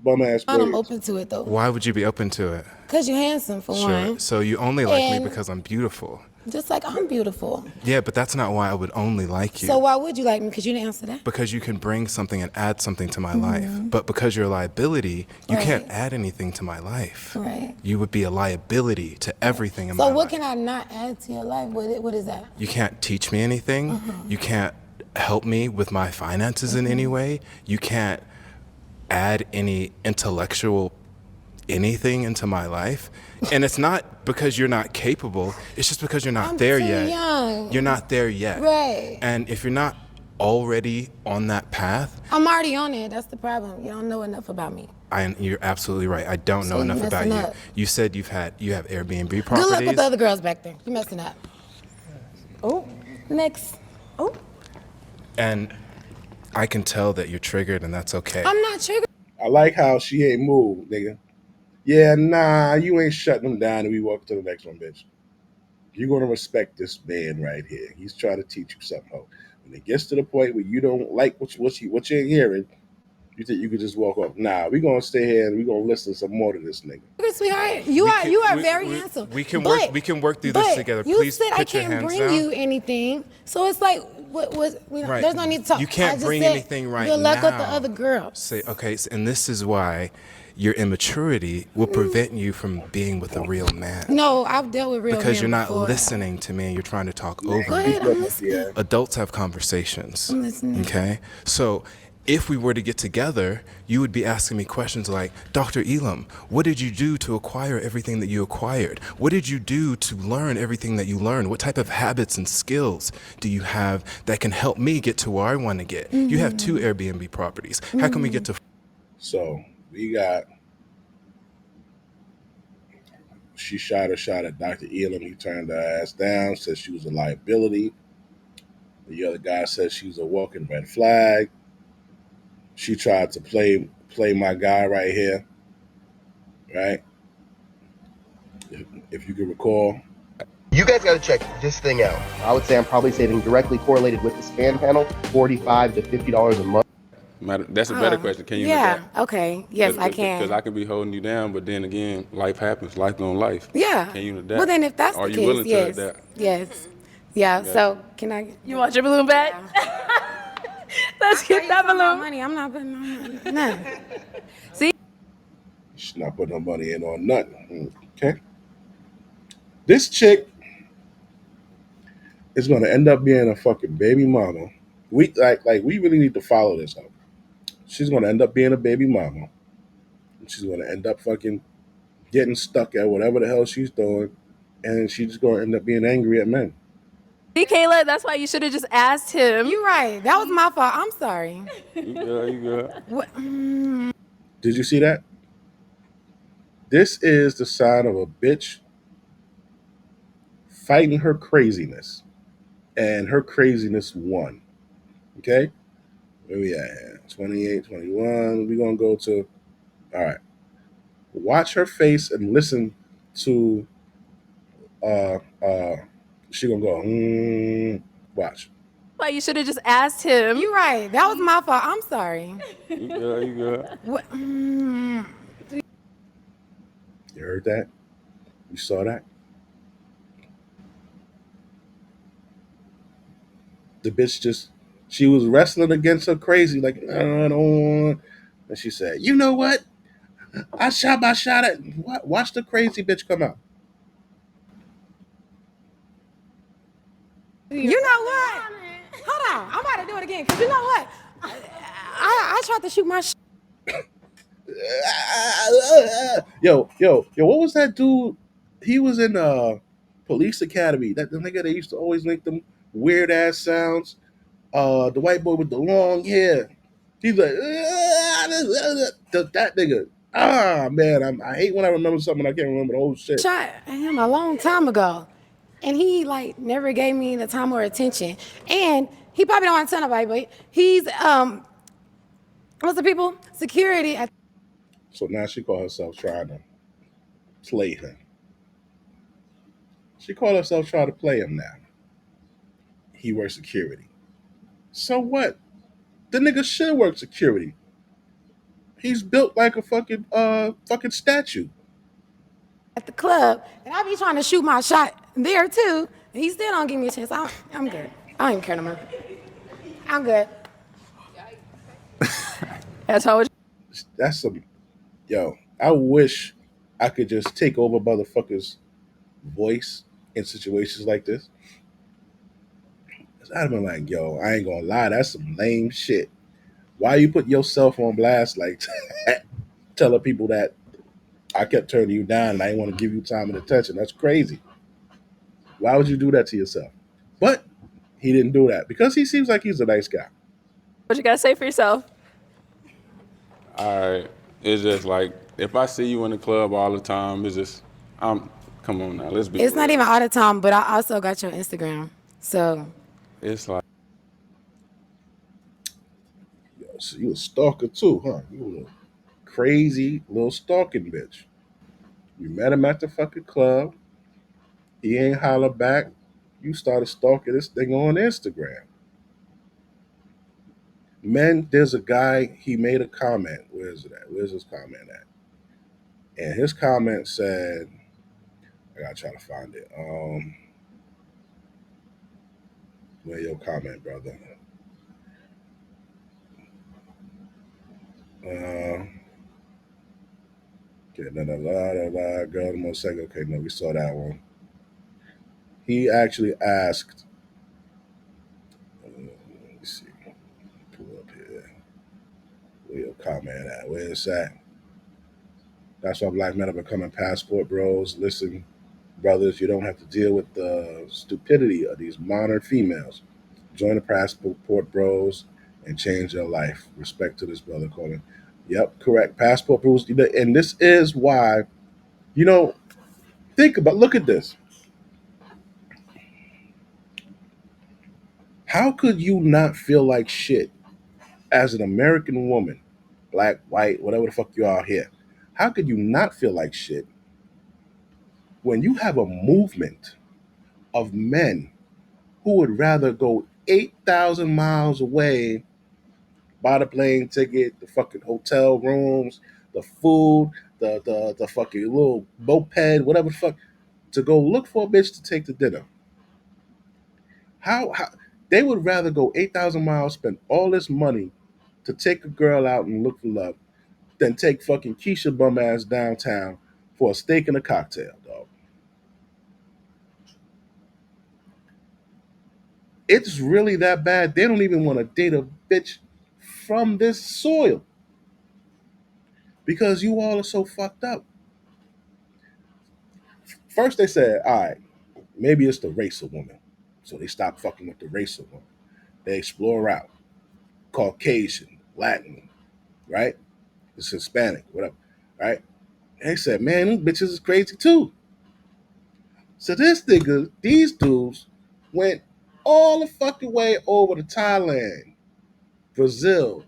bum ass braids. I'm open to it, though. Why would you be open to it? Because you're handsome, for one. So you only like And- me because I'm beautiful. Just like I'm beautiful. Yeah, but that's not why I would only like you. So why would you like me? Because you didn't answer that. Because you can bring something and add something to my life. But because you're a liability, you can't Right. add anything to my life. Right. You would be a liability to everything in my So life. what can I not add to your life? What is that? You can't teach me anything. You can't help me with my finances in any way. You can't add any intellectual anything into my life. And it's not because you're not capable. It's just because you're not I'm there too yet. young. You're not there yet. Right. And if you're not already on that path, I'm already on it. That's the problem. You don't know enough about me. you're absolutely right. I don't know So enough you're about you. messing up. You said you have Airbnb Good properties. luck with the other girls back there. You're messing up. Oh, next. Oh, And I can tell that you're triggered, and that's okay. I'm not triggered. I like how she ain't moved, nigga. Yeah, nah, you ain't shutting them down and we walk to the next one, bitch. You're gonna respect this man right here. He's trying to teach you something. Ho. When it gets to the point where you don't like what you're hearing, you think you could just walk off. Nah, we gonna stay here and we gonna listen some more to this nigga. Sweetheart, you are very handsome. We can But- work through this but together. You Please said I put your can't hands bring down. you anything, so it's like, Right. there's no need to talk. You can't I just bring said, anything right Good luck with the now. other girls. Say, okay, and this is why your immaturity will prevent you from being with a real man. No, I've dealt with real Because men you're not before. listening to me and you're trying to talk over Go me. ahead, I'm listening. Yeah. Adults have conversations. I'm listening. Okay? So if we were to get together, you would be asking me questions like, Dr. Elam, what did you do to acquire everything that you acquired? What did you do to learn everything that you learned? What type of habits and skills do you have that can help me get to where I want to get? You have 2 Airbnb properties. How can we get to... So we got. She shot a shot at Dr. Elam. He turned her ass down, said she was a liability. The other guy said she was a walking red flag. She tried to play my guy right here, right? If you can recall. You guys got to check this thing out. I would say I'm probably saving directly correlated with the span panel, $45 to $50 a month. That's a better question. Can you look Yeah. at? Okay. Yes, I can. Because I could be holding you down, but then again, life happens. Life gonna life. Yeah. Can you adapt? Well, then if that's Are the you case, willing yes. to adapt? Yes. Yeah. Gotcha. So can I? You want your balloon back? Let's get that balloon. Money. I'm not putting on nothing. She's not putting her money in on nothing. Okay. This chick is gonna end up being a fucking baby mama. We really need to follow this up. She's gonna end up being a baby mama. And she's gonna end up fucking getting stuck at whatever the hell she's doing, and she's just gonna end up being angry at men. See, Kayla, that's why you should have just asked him. You're right. That was my fault. I'm sorry. You good? You good? What? Did you see that? This is the sign of a bitch fighting her craziness, and her craziness won. Okay? Where we at here? 28, 21. We're going to go to, all right. Watch her face and listen to, she going to go, watch. Why you should have just asked him. You're right. That was my fault. I'm sorry. You good? You good? What? You heard that? You saw that? The bitch just, she was wrestling against her crazy, like, I don't want. And she said, you know what? I shot my shot at, watch the crazy bitch come out. You know what? Hold on. I'm about to do it again. Because you know what? I tried to shoot my Yo, what was that dude? He was in Police Academy. That the nigga that used to always make them weird ass sounds. The white boy with the long hair. He's like that nigga. Ah man, I hate when I remember something I can't remember the whole shit. shot at him a long time ago. And he like never gave me the time or attention. And he probably don't want to tell nobody, but he's what's the people? Security at So now she called herself trying to play him. She called herself trying to play him now. He works security. So what? The nigga should work security. He's built like a fucking statue. the club. And I be trying to shoot my shot there too. And he still don't give me a chance. I'm good. I don't even care no more. I'm good. That's how it. That's some yo. I wish I could just take over motherfuckers' voice in situations like this. 'Cause I'd have been like, yo, I ain't gonna lie, that's some lame shit. Why you put yourself on blast like that? Telling people that I kept turning you down and I didn't want to give you time and attention. That's crazy. Why would you do that to yourself? But he didn't do that because he seems like he's a nice guy. What you gotta say for yourself? All right. It's just like if I see you in the club all the time, it's just come on now, let's be. It's not real. even all the time, but I also got your Instagram. So It's like Yo, so you a stalker too, huh? You a crazy little stalking bitch. You met him at the fucking club. He ain't holler back. You started stalking this thing on Instagram. Man, there's a guy, he made a comment. Where is it at? Where's his comment at? And his comment said, I gotta try to find it. Where your comment, brother? Okay, girl, one second. Okay, no, we saw that one. He actually asked, let me see, pull up here. Where your comment at? Where is that? That's why black men are becoming passport bros. Listen, brothers, you don't have to deal with the stupidity of these modern females. Join the passport bros and change your life. Respect to this brother, Colin. Yep, correct. Passport bros. And this is why, you know, look at this. How could you not feel like shit as an American woman, black, white, whatever the fuck you are here? How could you not feel like shit when you have a movement of men who would rather go 8,000 miles away, buy the plane ticket, the fucking hotel rooms, the food, the fucking little moped, whatever the fuck, to go look for a bitch to take to dinner? How they would rather go 8,000 miles, spend all this money to take a girl out and look for love, than take fucking Keisha bum ass downtown for a steak and a cocktail, dog. It's really that bad. They don't even want to date a bitch from this soil because you all are so fucked up. First, they said, all right, maybe it's the race of woman. So they stopped fucking with the race of woman. They explore out Caucasian, Latin, right? It's Hispanic, whatever, right? And they said, man, these bitches is crazy too. So these dudes went all the fucking way over to Thailand, Brazil,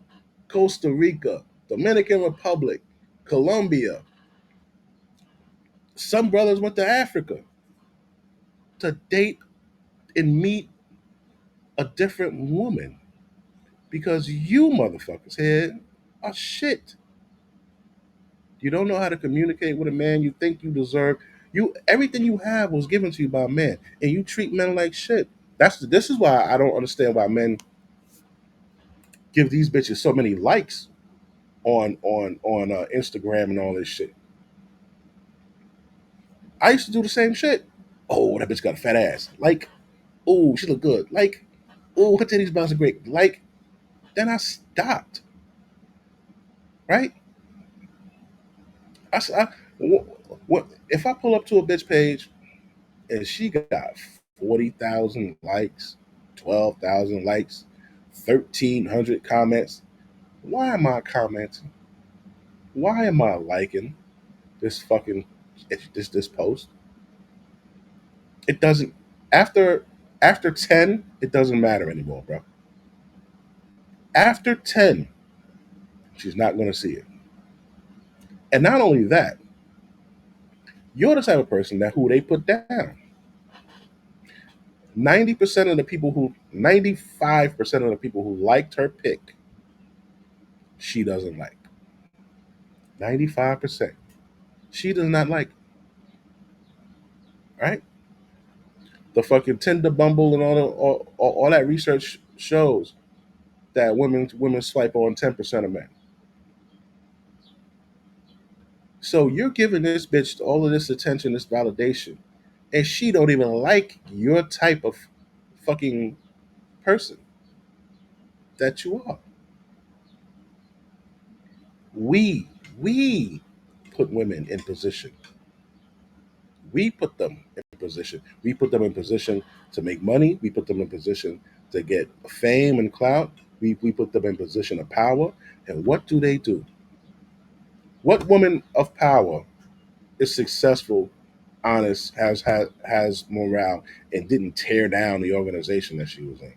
Costa Rica, Dominican Republic, Colombia. Some brothers went to Africa to date and meet a different woman because you motherfuckers here are shit. You don't know how to communicate with a man you think you deserve. You everything you have was given to you by men, and you treat men like shit. This is why I don't understand why men give these bitches so many likes on Instagram and all this shit. I used to do the same shit. Oh, that bitch got a fat ass. Like, oh, she look good. Like, oh, her titties bouncing great. Like, then I stopped. Right? What if I pull up to a bitch page and she got 40,000 likes, 12,000 likes, 1,300 comments? Why am I commenting? Why am I liking this fucking this post? It doesn't after after 10, it doesn't matter anymore, bro. After 10, she's not going to see it. And not only that, you're the type of person that who they put down. 90% of the people who 95% of the people who liked her pick, she doesn't like. 95%. She does not like, right? The fucking Tinder Bumble and all that research shows that women swipe on 10% of men. So you're giving this bitch all of this attention, this validation, and she don't even like your type of fucking person that you are. We put women in position. We put them in position. We put them in position to make money. We put them in position to get fame and clout. We put them in position of power. And what do they do? What woman of power is successful, honest, has morale, and didn't tear down the organization that she was in?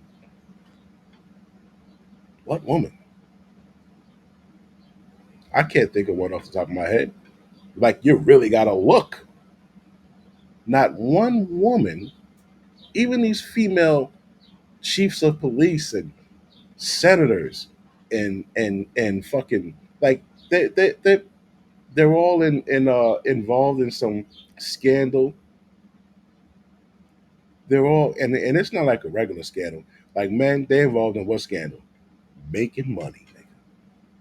What woman? I can't think of one off the top of my head. Like you really gotta look. Not one woman, even these female chiefs of police and senators and fucking like they're all involved in some scandal. They're all and it's not like a regular scandal. Like man, they're involved in what scandal? Making money, nigga.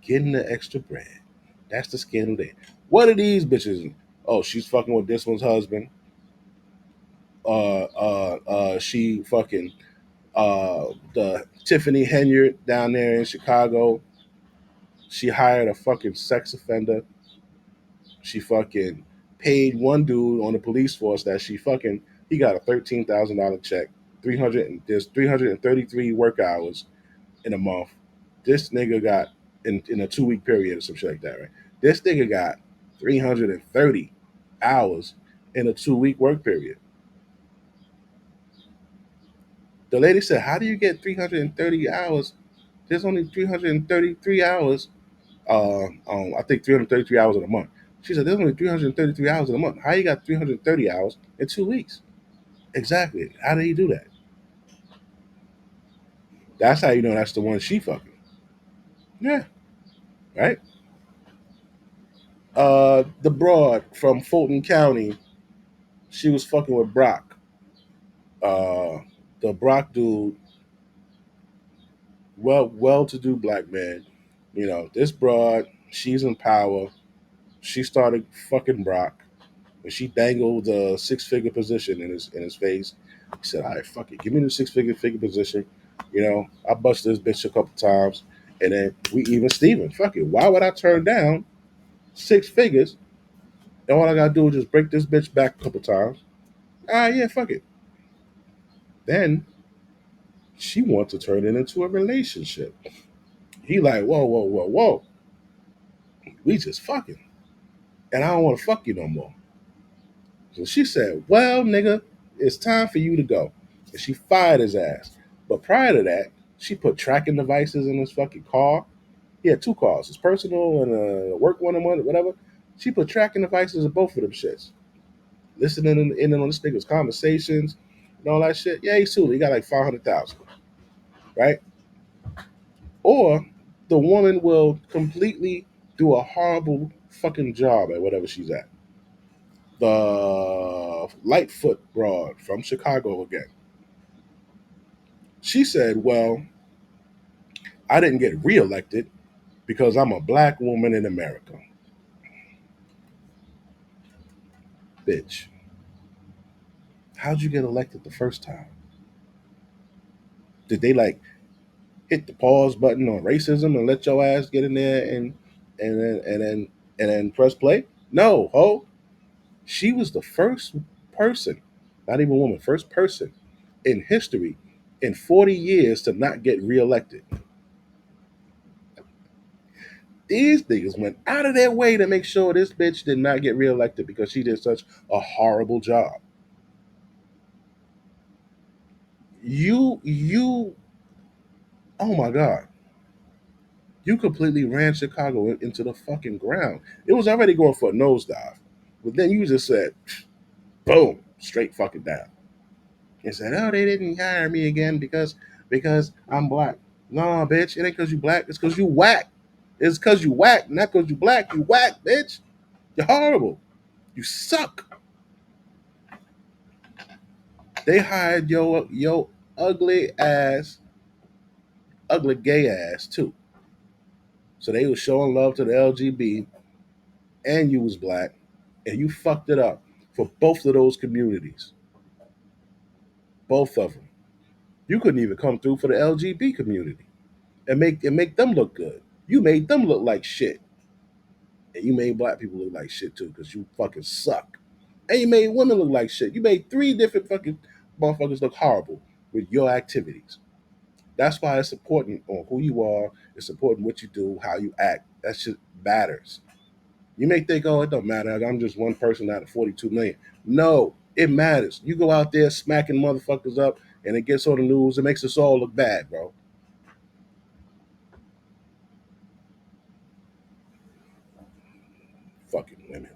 Getting the extra bread. That's the scandal there. What are these bitches? Oh, she's fucking with this one's husband. She fucking the Tiffany Henyard down there in Chicago. She hired a fucking sex offender. She fucking paid one dude on the police force that she fucking he got a $13,000 check. 333 work hours in a month. This nigga got in a 2 week period or some shit like that, right? This nigga got 330 hours in a 2 week work period. The lady said, "How do you get 330 hours? There's only 333 hours. I think 333 hours in a month." She said, "There's only 333 hours in a month. How you got 330 hours in 2 weeks?" Exactly. How did he do that? That's how you know that's the one she fucking. Yeah. Right. The broad from Fulton County, she was fucking with Brock. Uh, the Brock dude, well-to-do black man. This broad, she's in power. She started fucking Brock, and she dangled a six-figure position in his face. He said, "All right, fuck it, give me the six-figure position." I bust this bitch a couple times, and then we even Steven. Fuck it, why would I turn down six figures? And all I gotta do is just break this bitch back a couple times. Yeah, fuck it. Then she wants to turn it into a relationship. He like, whoa, whoa, whoa, whoa. We just fucking. And I don't want to fuck you no more. So she said, well, nigga, it's time for you to go. And she fired his ass. But prior to that, she put tracking devices in his fucking car. He had two cars, his personal and a work one and one, whatever. She put tracking devices in both of them shits. Listening in on this nigga's conversations and all that shit. Yeah, he's sued. He got like 500,000, right? Or the woman will completely do a horrible fucking job at whatever she's at. The Lightfoot broad from Chicago again. She said, well, I didn't get reelected because I'm a black woman in America. Bitch, how'd you get elected the first time? Did they like hit the pause button on racism and let your ass get in there and then press play? No, ho. She was the first person, not even woman, first person in history in 40 years to not get reelected. These niggas went out of their way to make sure this bitch did not get reelected because she did such a horrible job. You, oh my God. You completely ran Chicago into the fucking ground. It was already going for a nosedive. But then you just said, boom, straight fucking down. And said, oh, they didn't hire me again because I'm black. No, bitch, it ain't because you black. It's because you whack. It's because you whack, not because you black. You whack, bitch. You're horrible. You suck. They hired yo ugly ass, ugly gay ass too. So they was showing love to the LGB, and you was black, and you fucked it up for both of those communities. Both of them. You couldn't even come through for the LGB community and make them look good. You made them look like shit. And you made black people look like shit too, because you fucking suck. And you made women look like shit. You made three different fucking motherfuckers look horrible with your activities. That's why it's important on who you are. It's important what you do, how you act. That shit matters. You may think, oh, it don't matter. I'm just one person out of 42 million. No, it matters. You go out there smacking motherfuckers up and it gets on the news. It makes us all look bad, bro. Fucking women.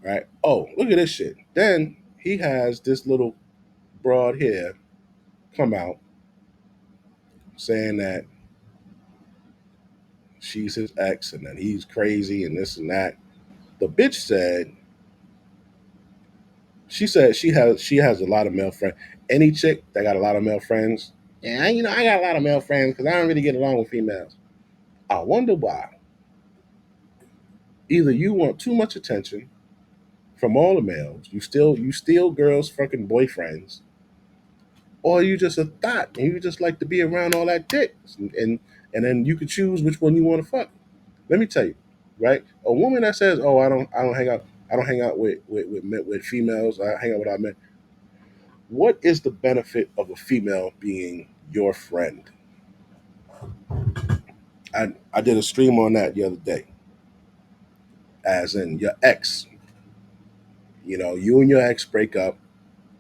Right? Oh, look at this shit. Then he has this little broad here come out saying that she's his ex and that he's crazy and this and that. The bitch said, she has a lot of male friends. Any chick that got a lot of male friends, yeah, I got a lot of male friends because I don't really get along with females. I wonder why. Either you want too much attention from all the males, you steal girls' fucking boyfriends, or you just a thought and you just like to be around all that dick, and then you can choose which one you want to fuck. Let me tell you, right? A woman that says, "Oh, I don't hang out with females. I hang out with our men." What is the benefit of a female being your friend? I did a stream on that the other day. As in your ex, you and your ex break up,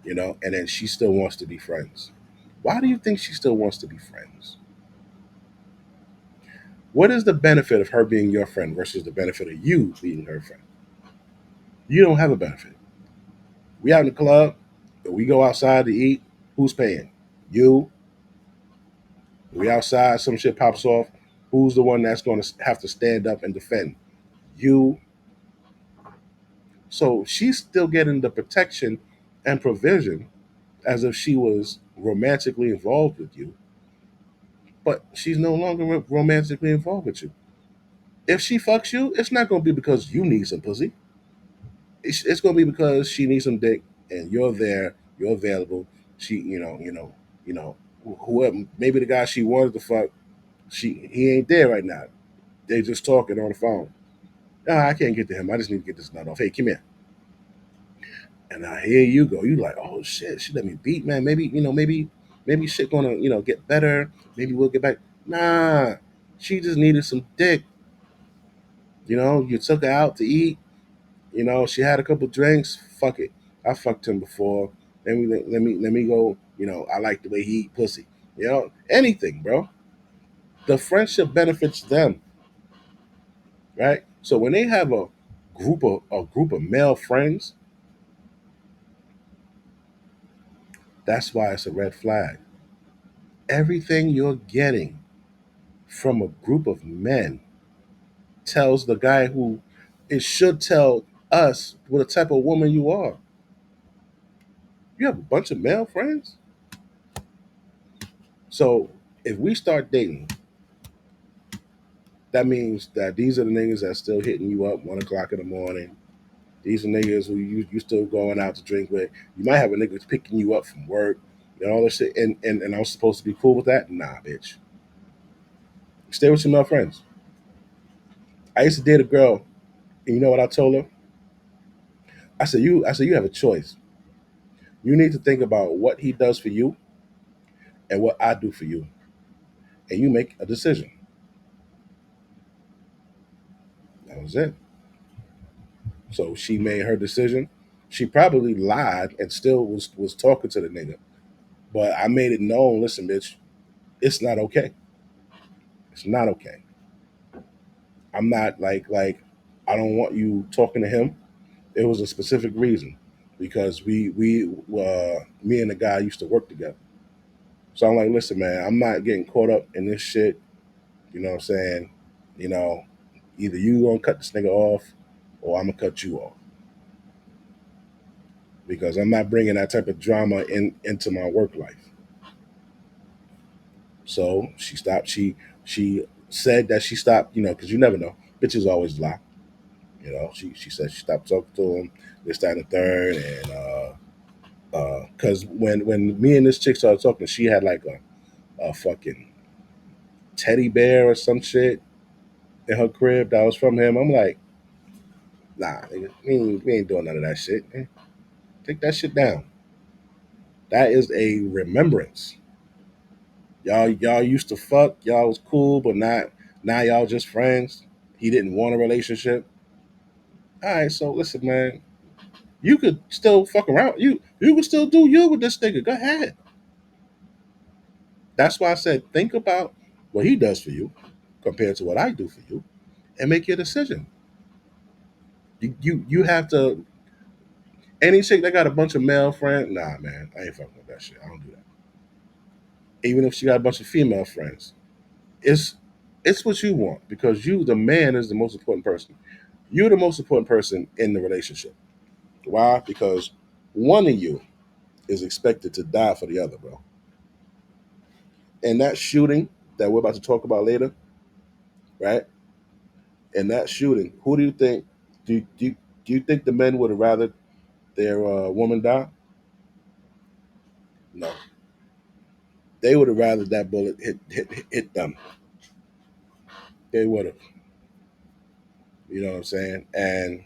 and then she still wants to be friends. Why do you think she still wants to be friends? What is the benefit of her being your friend versus the benefit of you being her friend? You don't have a benefit. We out in the club, we go outside to eat. Who's paying? You. We outside, some shit pops off. Who's the one that's going to have to stand up and defend? You. So she's still getting the protection and provision as if she was romantically involved with you, but she's no longer romantically involved with you. If she fucks you, it's not going to be because you need some pussy. It's going to be because she needs some dick, and you're there, you're available. She, you know, whoever, maybe the guy she wanted to fuck, he ain't there right now. They just talking on the phone. I can't get to him. I just need to get this nut off. Hey, come here. And here you go. You like, oh shit, she let me beat, man. Maybe, maybe shit gonna, get better. Maybe we'll get back. Nah, she just needed some dick. You took her out to eat. She had a couple drinks. Fuck it. I fucked him before. Let me go. I like the way he eat pussy. Anything, bro. The friendship benefits them, right? So when they have a group of male friends, that's why it's a red flag. Everything you're getting from a group of men tells the guy who it should tell us what the type of woman you are. You have a bunch of male friends. So if we start dating, that means that these are the niggas that's still hitting you up 1 o'clock in the morning. These are niggas who you still going out to drink with. You might have a nigga that's picking you up from work and all this shit. And I'm supposed to be cool with that? Nah, bitch. Stay with your male friends. I used to date a girl, and you know what I told her? I said you have a choice. You need to think about what he does for you and what I do for you, and you make a decision. That was it. So she made her decision. She probably lied and still was talking to the nigga. But I made it known, listen, bitch, it's not okay. It's not okay. I'm not like I don't want you talking to him. It was a specific reason because me and the guy used to work together. So I'm like, listen, man, I'm not getting caught up in this shit. You know what I'm saying? You know, either you gonna cut this nigga off, or I'm gonna cut you off because I'm not bringing that type of drama into my work life. So she stopped. She said that she stopped. Because you never know. Bitches always lie. She said she stopped talking to him. This, that, and the third, and because when me and this chick started talking, she had like a fucking teddy bear or some shit in her crib that was from him. I'm like, nah, nigga, we ain't doing none of that shit. Man. Take that shit down. That is a remembrance. Y'all used to fuck. Y'all was cool, but not now. Y'all just friends. He didn't want a relationship. All right, so listen, man. You could still fuck around. You could still do you with this nigga. Go ahead. That's why I said think about what he does for you compared to what I do for you, and make your decision. You have to. Any chick that got a bunch of male friends, nah, man, I ain't fucking with that shit. I don't do that. Even if she got a bunch of female friends, it's it's what you want because you, the man, is the most important person. You're the most important person in the relationship. Why? Because one of you is expected to die for the other, bro. And that shooting that we're about to talk about later, right? And that shooting, who do you think? Do you think the men would have rather their woman die? No, they would have rather that bullet hit them. They would have. You know what I'm saying? And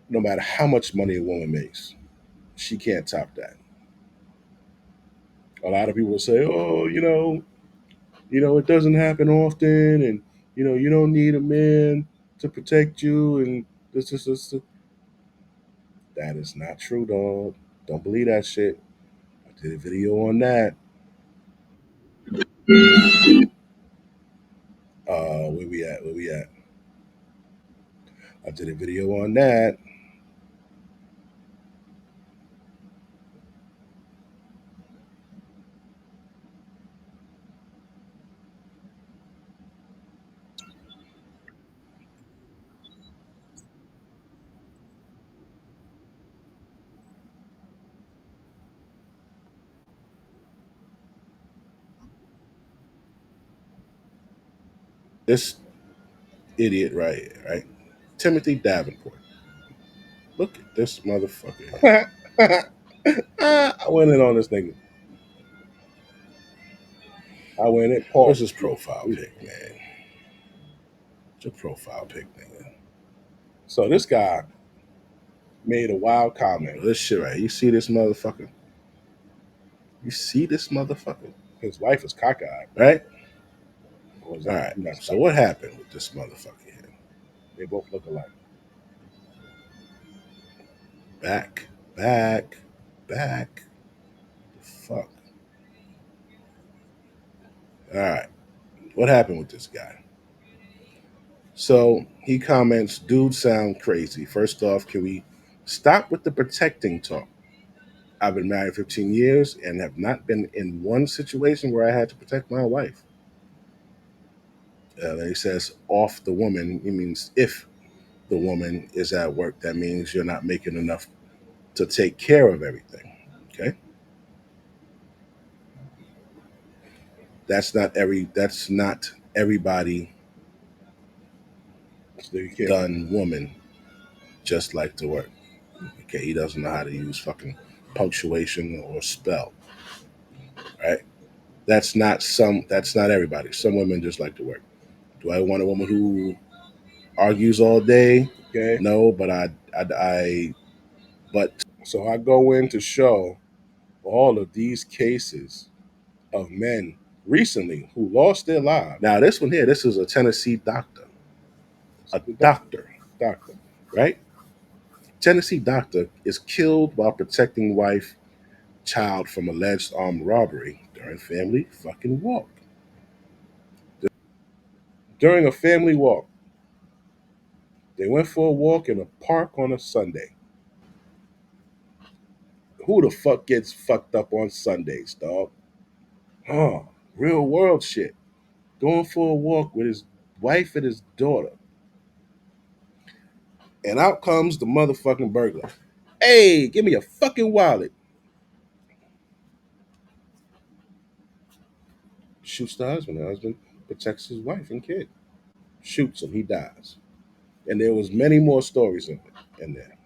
no matter how much money a woman makes, she can't top that. A lot of people say, "Oh, it doesn't happen often, and you don't need a man to protect you." And this. That is not true, dog. Don't believe that shit. I did a video on that. Where we at? Where we at? I did a video on that. This idiot right here, right? Timothy Davenport. Look at this motherfucker. I went in on this nigga. I went in. Where's his profile pic, man? What's your profile pic, nigga? So this guy made a wild comment. This shit right. You see this motherfucker? You see this motherfucker? His wife is cockeyed, right? All right. So what happened with this motherfucker here? They both look alike. Back. Fuck. All right. What happened with this guy? So he comments, dude sound crazy. First off, can we stop with the protecting talk? I've been married 15 years and have not been in one situation where I had to protect my wife. Then he says, off the woman, he means if the woman is at work, that means you're not making enough to take care of everything. Okay? That's not everybody done woman just like to work. Okay, he doesn't know how to use fucking punctuation or spell. Right? That's not everybody. Some women just like to work. Do I want a woman who argues all day? Okay. No, but so I go in to show all of these cases of men recently who lost their lives. Now this one here, this is a Tennessee doctor. A doctor, right? Tennessee doctor is killed while protecting wife, child from alleged armed robbery during family fucking walk. During a family walk. They went for a walk in a park on a Sunday. Who the fuck gets fucked up on Sundays, dog? Oh, real world shit. Going for a walk with his wife and his daughter. And out comes the motherfucking burglar. Hey, give me a fucking wallet. Shoots the husband. The husband protects his wife and kid. Shoots him. He dies. And there was many more stories in there.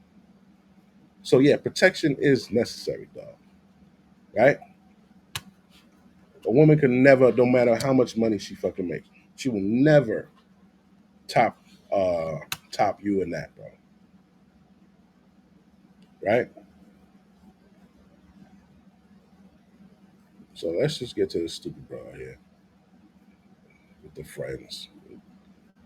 So yeah, protection is necessary, dog. Right? A woman can never, no matter how much money she fucking makes, she will never top you in that, bro. Right? So let's just get to this stupid bro here with the friends,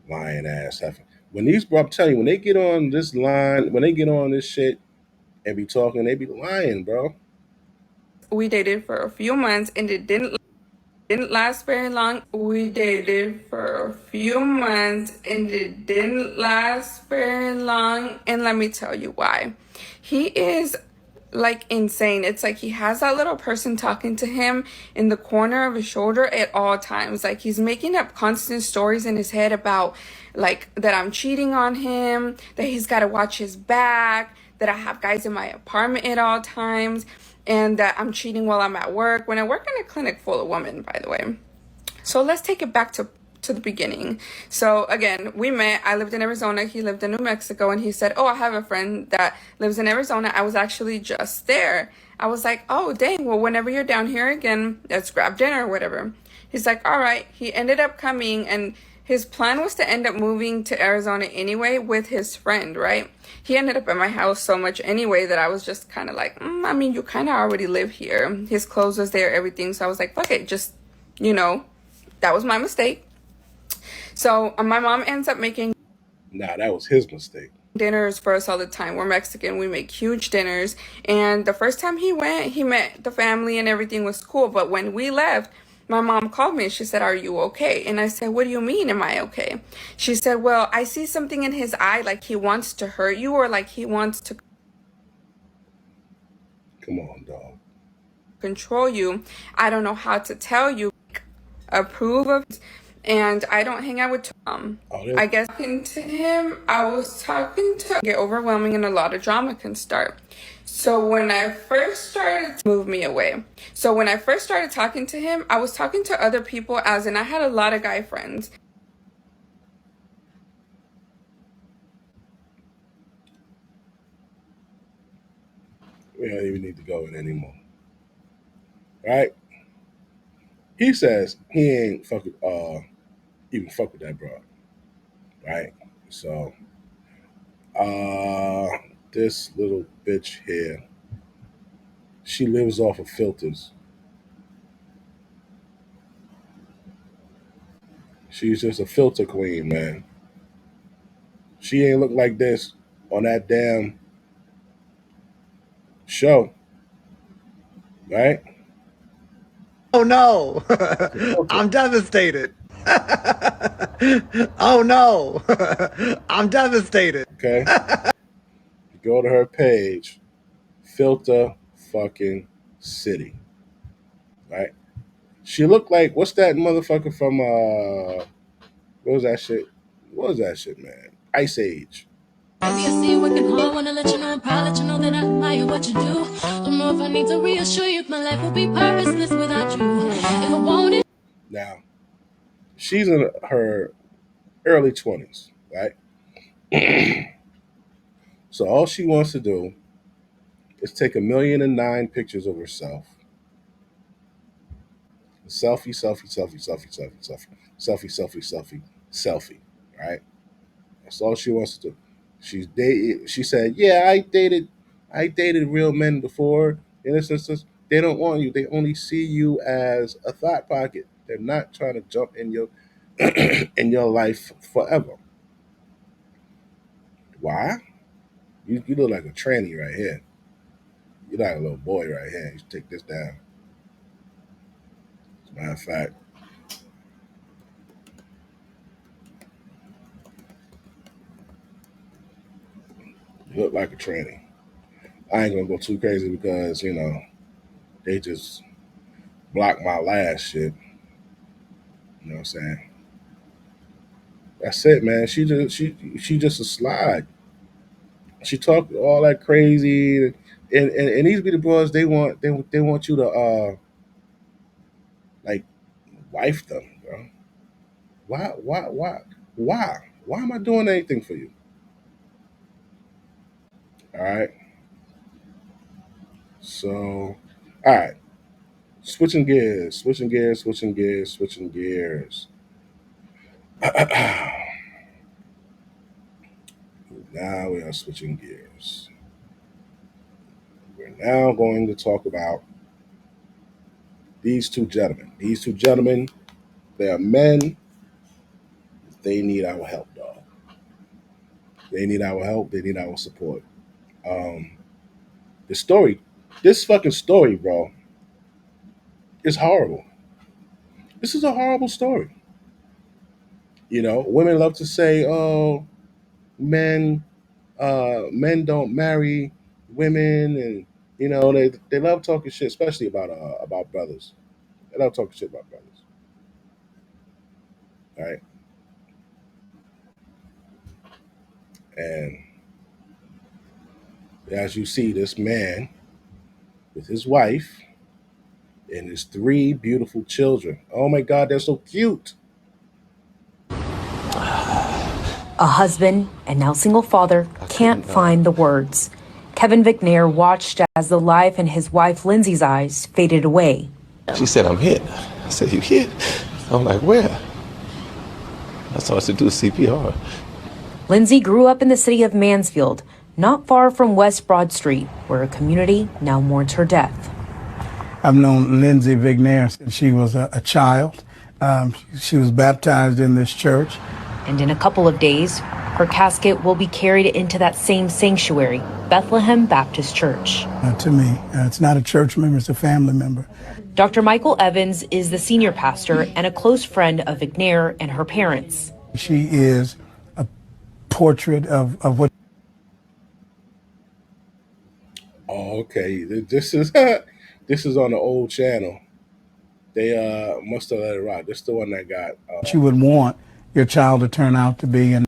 lying ass heifer. When these bro, I'm telling you, when they get on this line, when they get on this shit and be talking, they be lying, bro. We dated for a few months and it didn't last very long. We dated for a few months and it didn't last very long. And let me tell you why. He is like insane. It's like he has that little person talking to him in the corner of his shoulder at all times. Like he's making up constant stories in his head about like that I'm cheating on him, that he's got to watch his back, that I have guys in my apartment at all times, and that I'm cheating while I'm at work, when I work in a clinic full of women, by the way. So let's take it back to the beginning. So again, we met. I lived in Arizona. He lived in New Mexico. And he said, oh, I have a friend that lives in Arizona. I was actually just there. I was like, oh, dang. Well, whenever you're down here again, let's grab dinner or whatever. He's like, all right. He ended up coming, and his plan was to end up moving to Arizona anyway with his friend, right? He ended up at my house so much anyway that I was just kind of like, I mean, you kind of already live here. His clothes was there, everything. So I was like, fuck it. Just, that was my mistake. So my mom ends up making that was his mistake. Dinners for us all the time. We're Mexican. We make huge dinners. And the first time he went, he met the family and everything was cool. But when we left, my mom called me and she said, are you okay? And I said, what do you mean, am I okay? She said, well, I see something in his eye, like he wants to hurt you or like he wants to come on, dog, control you. I don't know how to tell you. Approve of it. And I don't hang out with Tom. I guess talking to him, I was talking to get overwhelming and a lot of drama can start. So when I first started to move me away. So when I first started talking to him, I was talking to other people, as in I had a lot of guy friends. We don't even need to go in anymore. Right? He says he ain't even fuck with that broad. Right? So this little bitch here, she lives off of filters. She's just a filter queen, man. She ain't look like this on that damn show, right? Oh no, It's a filter, I'm devastated. Oh no, I'm devastated. okay? You go to her page, filter fucking city, right? She looked like what's that motherfucker from what was that shit? What was that shit, man? Ice Age. Baby, I see you working hard, wanna let you know I'm proud, let you know that I admire what you do. Don't know if I need to reassure you, my life will be purposeless without you. If I want it. Now, she's in her early 20s, right? So all she wants to do is take 1,000,009 pictures of herself. Selfie, selfie, selfie, selfie, selfie, selfie, selfie, selfie, selfie, selfie, right? That's all she wants to do. She said, "Yeah, I dated real men before. In this instance, they don't want you. They only see you as a thought pocket. They're not trying to jump in your in your life forever. Why? You look like a tranny right here. You like a little boy right here. You should take this down. As a matter of fact, you look like a tranny. I ain't gonna go too crazy because they just blocked my last shit. You know what I'm saying? That's it, man. She just a slide. She talk all that crazy, and these be the bros. They want you to like wife them, bro. Why am I doing anything for you? All right. So, all right. Switching gears, switching gears, switching gears, switching gears. Now we are switching gears. We're now going to talk about these two gentlemen. These two gentlemen, they are men. They need our help, dog. They need our help. They need our support. Um, the story, this fucking story, bro, is horrible. This is a horrible story. Women love to say, "Oh, men, men don't marry women," and they love talking shit, especially about brothers. They love talking shit about brothers, right? And as you see, this man with his wife and his three beautiful children. Oh my God, they're so cute. A husband and now single father can't find the words. Kevin McNair watched as the life in his wife Lindsay's eyes faded away. She said, "I'm hit." I said, "You hit?" I'm like, "Where?" I started to do CPR. Lindsay grew up in the city of Mansfield, not far from West Broad Street, where a community now mourns her death. I've known Lindsay McNair since she was a child. She was baptized in this church. And in a couple of days, her casket will be carried into that same sanctuary, Bethlehem Baptist Church. To me, it's not a church member, it's a family member. Dr. Michael Evans is the senior pastor and a close friend of McNair and her parents. She is a portrait of what. Oh, okay. This is this is on the old channel. They must have let it rock. This is the one that got. You would want your child to turn out to be, and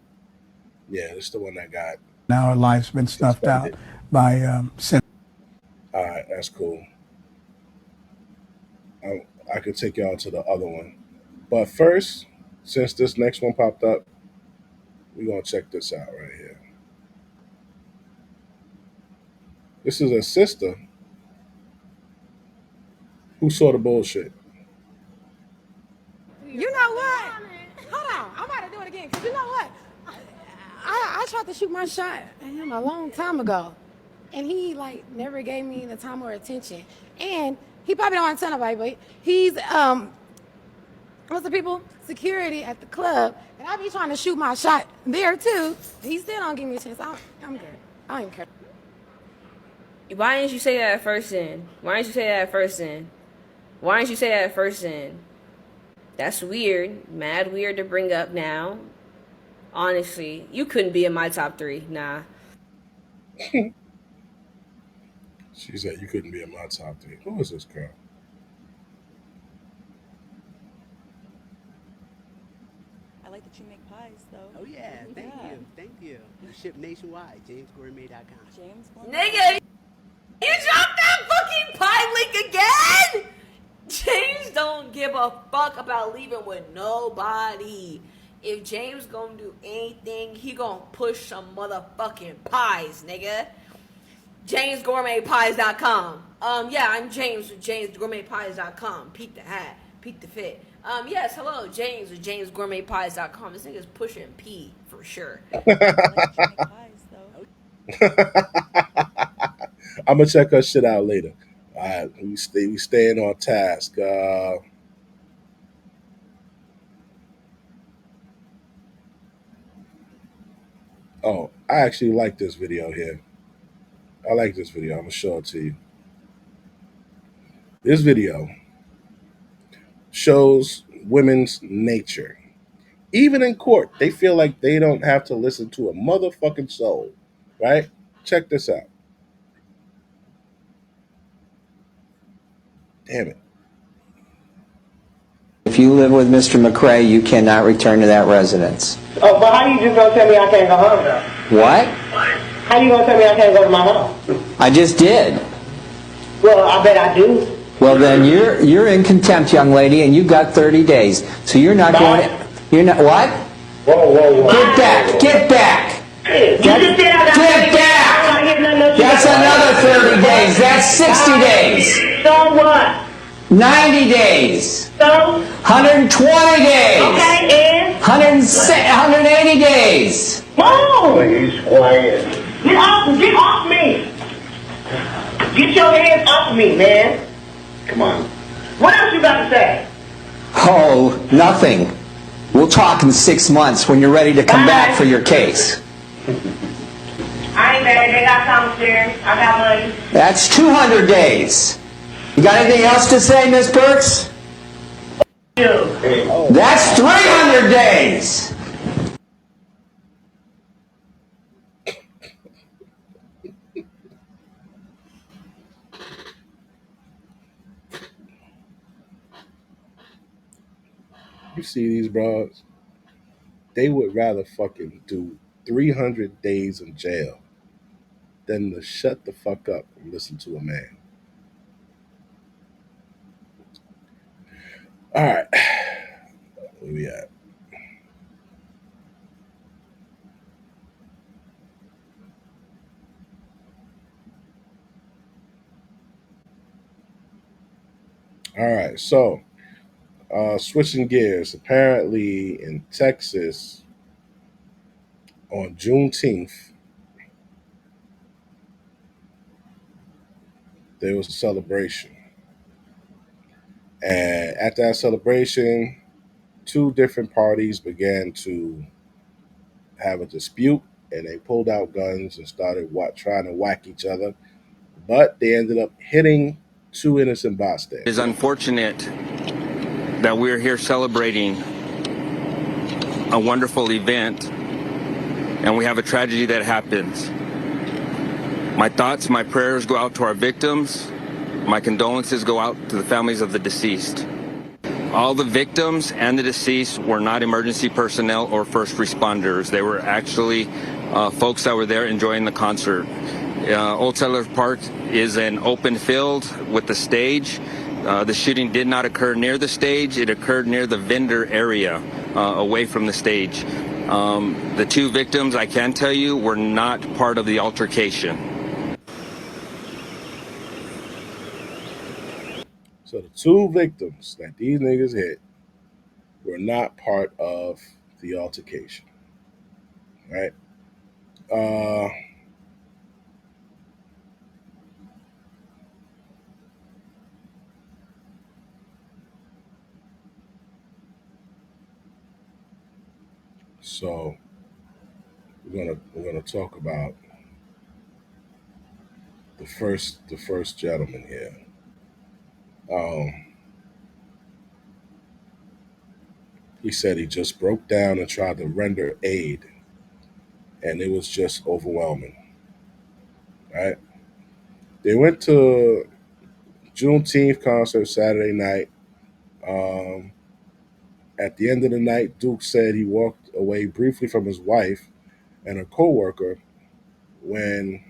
Yeah, this is the one that got. now her life's been snuffed out by sin. All right, that's cool. I could take y'all to the other one, but first, since this next one popped up, we're gonna check this out right here. This is a sister who saw the bullshit. You know what? Hold on. I'm about to do it again. Because you know what? I tried to shoot my shot at him a long time ago. And he, like, never gave me the time or attention. And he probably don't want to tell nobody, but he's, what's the people? Security at the club. And I be trying to shoot my shot there, too. He still don't give me a chance. I'm good. I don't even care. Why didn't you say that at first then? Why didn't you say that at first then? Why didn't you say that at first then? That's weird. Mad weird to bring up now. Honestly, you couldn't be in my top 3. Nah. She said you couldn't be in my top 3. Who is this girl? I like that you make pies, though. Oh yeah, thank you. Ship nationwide. JamesGourmet.com. James. Nigga, you dropped that fucking pie link again? James don't give a fuck about leaving with nobody. If James gonna do anything, he gonna push some motherfucking pies, nigga. JamesGourmetPies.com. Yeah, I'm James with JamesGourmetPies.com. Peep the hat, peep the fit. Yes, hello, James with JamesGourmetPies.com. This nigga's pushing P for sure. I'm gonna check her shit out later. All right, we staying on task. Oh, I actually like this video here. I like this video. I'm gonna show it to you. This video shows women's nature. Even in court, they feel like they don't have to listen to a motherfucking soul, right? Check this out. Damn it. If you live with Mr. McCrae, you cannot return to that residence. Oh, but how you just gonna tell me I can't go home though? What? How you gonna tell me I can't go to my house? I just did. Well, I bet I do. Well, then you're in contempt, young lady, and you've got 30 days. So you're not going. You're not what? Whoa. Get back! Get back! You just said I got Get back! That's another 30 days. That's 60 days. So what? 90 days. So? 120 days. Okay, and? 180 days. Oh! He's quiet. Get off me. Get your hands off me, man. Come on. What else you got to say? Oh, nothing. We'll talk in 6 months when you're ready to come back for your case. I ain't mad. They got commissary. I got money. That's 200 days. You got anything else to say, Miss Burks? That's 300 days. You see these broads? They would rather fucking do 300 days in jail than to shut the fuck up and listen to a man. All right. Where we at? All right. So, switching gears. Apparently in Texas on Juneteenth, there was a celebration. And at that celebration, 2 different parties began to have a dispute, and they pulled out guns and started trying to whack each other. But they ended up hitting 2 innocent bystanders. It is unfortunate that we're here celebrating a wonderful event and we have a tragedy that happens. My thoughts, my prayers go out to our victims. My condolences go out to the families of the deceased. All the victims and the deceased were not emergency personnel or first responders. They were actually folks that were there enjoying the concert. Old Settlers Park is an open field with the stage. The shooting did not occur near the stage. It occurred near the vendor area, away from the stage. The 2 victims, I can tell you, were not part of the altercation. So the two victims that these niggas hit were not part of the altercation, right? Uh, so we're gonna talk about the first gentleman here. Um, he said he just broke down and tried to render aid, and it was just overwhelming. Right? They went to Juneteenth concert Saturday night. Um, at the end of the night, Duke said he walked away briefly from his wife and a coworker when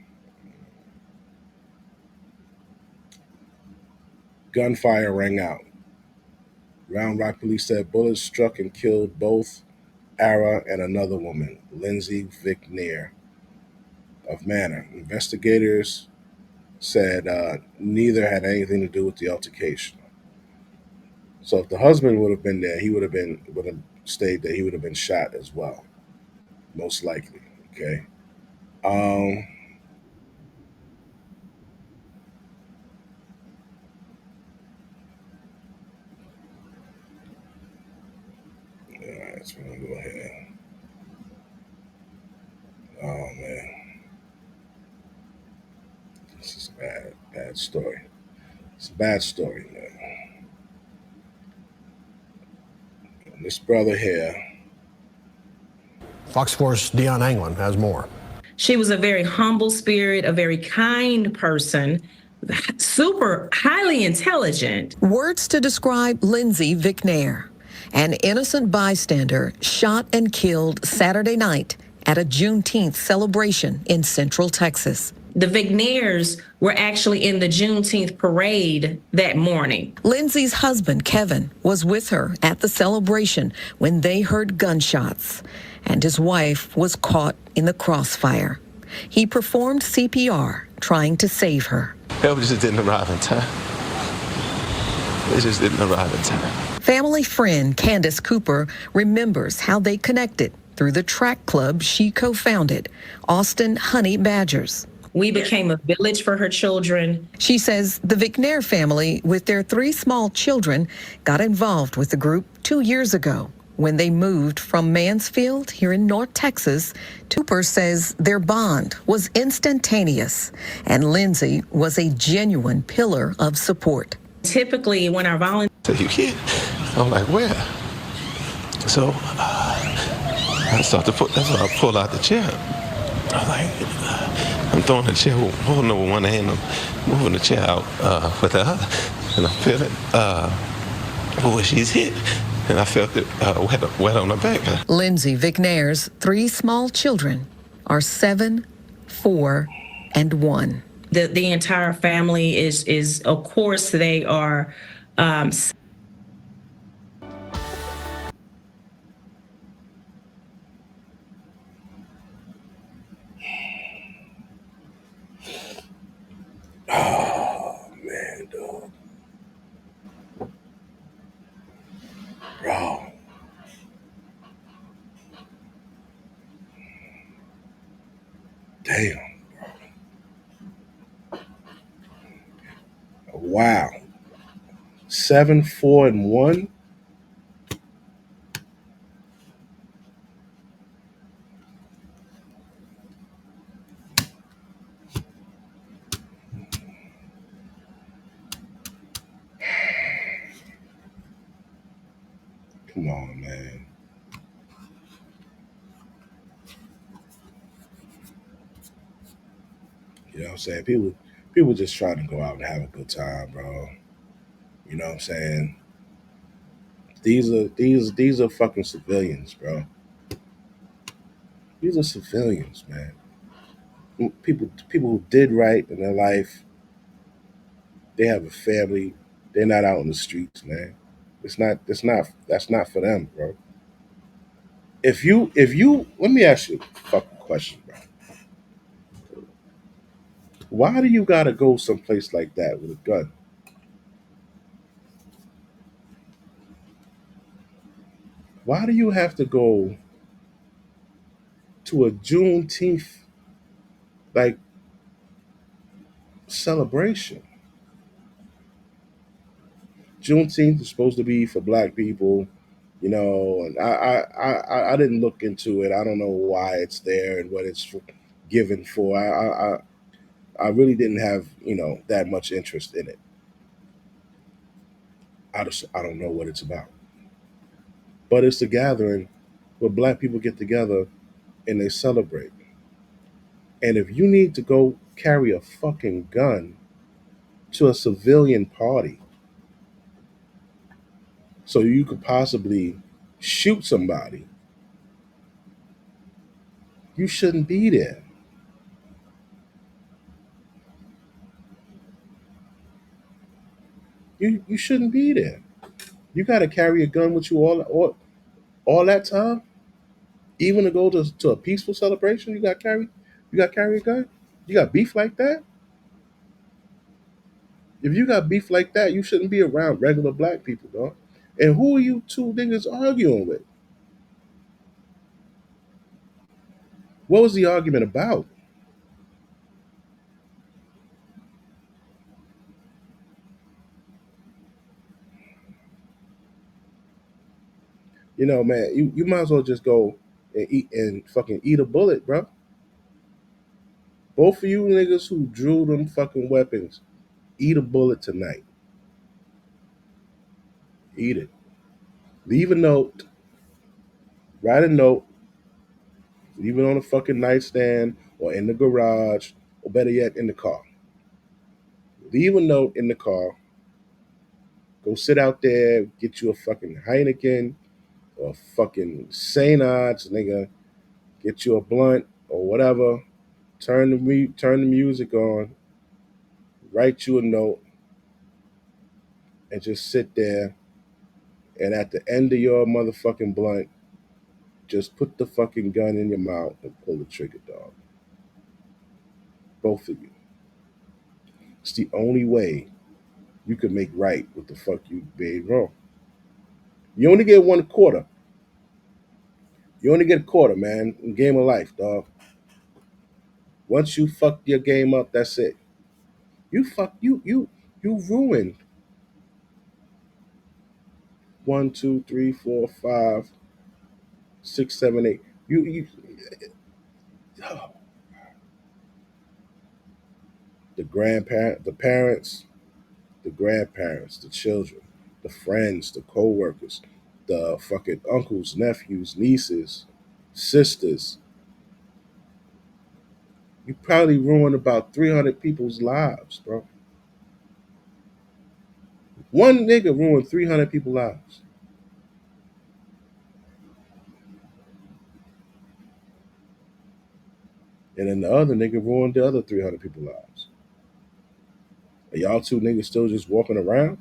gunfire rang out. Round Rock police said bullets struck and killed both Ara and another woman, Lindsay Vickneer of Manor. Investigators said neither had anything to do with the altercation. So if the husband would have been there, he would have stayed there. He would have been shot as well, most likely. Okay. Um, all right, so we're gonna go ahead. Oh man, this is a bad story. It's a bad story, man. And this brother here. Fox Sports' Dion Anglin has more. She was a very humble spirit, a very kind person, super highly intelligent. Words to describe Lindsay Vicknair, an innocent bystander shot and killed Saturday night at a Juneteenth celebration in Central Texas. The Vicknairs were actually in the Juneteenth parade that morning. Lindsay's husband, Kevin, was with her at the celebration when they heard gunshots, and his wife was caught in the crossfire. He performed CPR, trying to save her. Help just didn't arrive in time. It just didn't arrive in time. Family friend Candace Cooper remembers how they connected through the track club she co-founded, Austin Honey Badgers. We became a village for her children. She says the Vicknair family, with their 3 small children, got involved with the group 2 years ago when they moved from Mansfield here in North Texas. Cooper says their bond was instantaneous, and Lindsay was a genuine pillar of support. Typically, when our volunteers... So you kid? I'm like, where? So I start to put, that's when I pull out the chair. I'm like, I'm throwing the chair, holding it with one hand, I'm moving the chair out with the other, and I'm feeling where she's hit, and I felt it wet on the back. Lindsay Vicknair's 3 small children are 7, 4, and 1. The entire family is of course, they are Oh man, dog. Bro. Damn. Wow. 7, 4, and 1. Come on, man. You know what I'm saying? People just trying to go out and have a good time, bro. You know what I'm saying? These are fucking civilians, bro. These are civilians, man. People who did right in their life. They have a family. They're not out in the streets, man. That's not for them, bro. If you let me ask you a fucking question, bro. Why do you gotta go someplace like that with a gun? Why do you have to go to a Juneteenth like celebration? Juneteenth is supposed to be for black people, and I didn't look into it. I don't know why it's there and what it's given for. I really didn't have that much interest in it. I don't know what it's about, but it's a gathering where black people get together and they celebrate. And if you need to go carry a fucking gun to a civilian party so you could possibly shoot somebody, you shouldn't be there. You shouldn't be there. You got to carry a gun with you all that time, even to go to a peaceful celebration. You got to carry a gun. You got beef like that. If you got beef like that, you shouldn't be around regular black people, dog. And who are you two niggas arguing with? What was the argument about? Man, you might as well just go and eat a bullet, bro. Both of you niggas who drew them fucking weapons, eat a bullet tonight. Eat it. Leave a note. Write a note. Leave it on a fucking nightstand or in the garage, or better yet, in the car. Leave a note in the car. Go sit out there, get you a fucking Heineken or a fucking St. Odds, nigga. Get you a blunt or whatever. Turn the music on. Write you a note and just sit there. And at the end of your motherfucking blunt, just put the fucking gun in your mouth and pull the trigger, dog. Both of you. It's the only way you can make right what the fuck you made wrong. You only get 1/4. You only get a quarter, man. In game of life, dog. Once you fuck your game up, that's it. You ruined 1, 2, 3, 4, 5, 6, 7, 8. You the grandparent, the parents, the grandparents, the children, the friends, the co-workers, the fucking uncles, nephews, nieces, sisters. You probably ruined about 300 people's lives, bro. One nigga ruined 300 people's lives. And then the other nigga ruined the other 300 people's lives. And y'all two niggas still just walking around?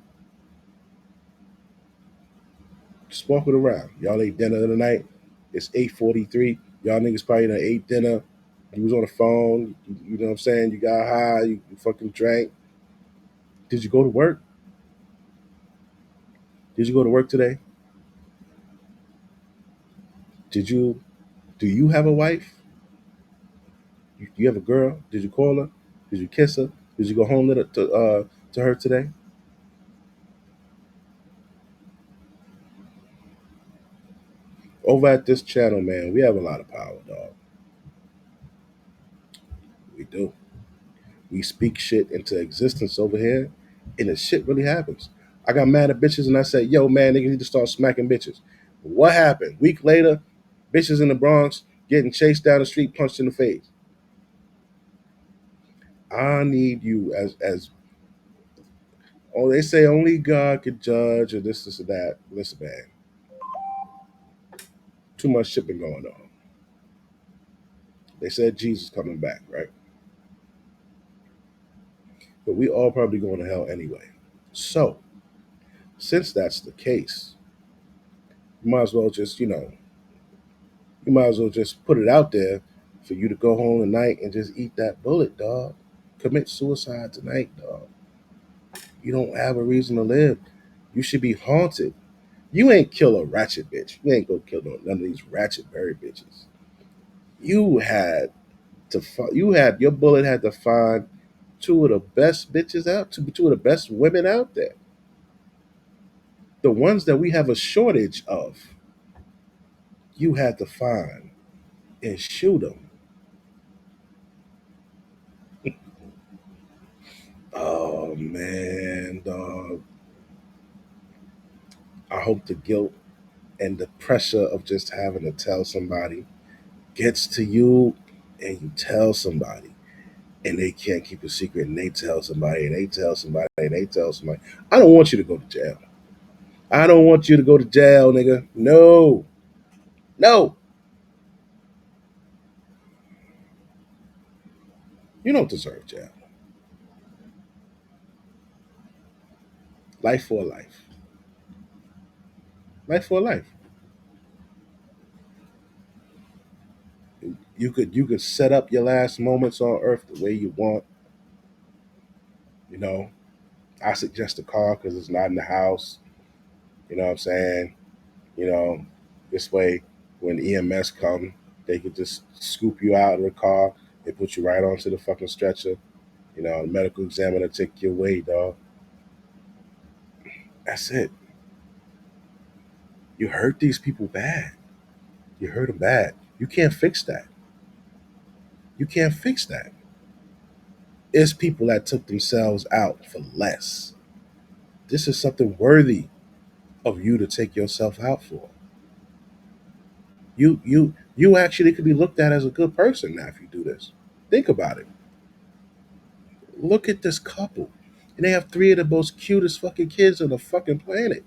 Just walking around. Y'all ate dinner tonight. It's 8:43. Y'all niggas probably done ate dinner. You was on the phone. You know what I'm saying? You got high. You fucking drank. Did you go to work? Did you go to work today? Do you have a wife? Do you have a girl? Did you call her? Did you kiss her? Did you go home to her today? Over at this channel, man, we have a lot of power, dog. We do. We speak shit into existence over here, and the shit really happens. I got mad at bitches and I said, yo, man, niggas need to start smacking bitches. What happened? Week later, bitches in the Bronx getting chased down the street, punched in the face. I need you as oh, they say only God could judge or this or that. Listen, man. Too much shit been going on. They said Jesus coming back, right? But we all probably going to hell anyway. So, since that's the case, you might as well just, you might as well just put it out there for you to go home tonight and just eat that bullet, dog. Commit suicide tonight, dog. You don't have a reason to live. You should be haunted You ain't kill a ratchet bitch. You ain't go kill none of these ratchet berry bitches. You had you had your bullet had to find two of the best bitches out, two of the best women out there, the ones that we have a shortage of. You had to find and shoot them. Oh man, dog. I hope the guilt and the pressure of just having to tell somebody gets to you, and you tell somebody and they can't keep a secret, and they tell somebody and they tell somebody and they tell somebody. I don't want you to go to jail. I don't want you to go to jail, nigga. No. No. You don't deserve jail. Life for life. Life for life. You could set up your last moments on earth the way you want. You know, I suggest a car because it's not in the house. You know what I'm saying? You know, this way when EMS come, they could just scoop you out of the car. They put you right onto the fucking stretcher. You know, the medical examiner take you away, dog. That's it. You hurt these people bad. You hurt them bad. You can't fix that. You can't fix that. It's people that took themselves out for less. This is something worthy of you to take yourself out for. You actually could be looked at as a good person now if you do this. Think about it. Look at this couple. And they have three of the most cutest fucking kids on the fucking planet.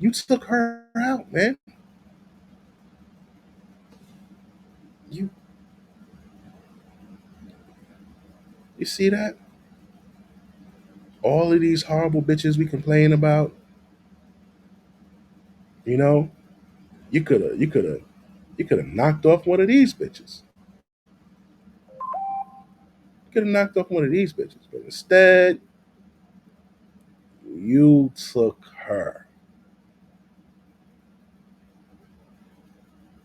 You took her out, man. You you see that? All of these horrible bitches we complain about, you know, you could have knocked off one of these bitches. You could have knocked off one of these bitches. But instead, you took her.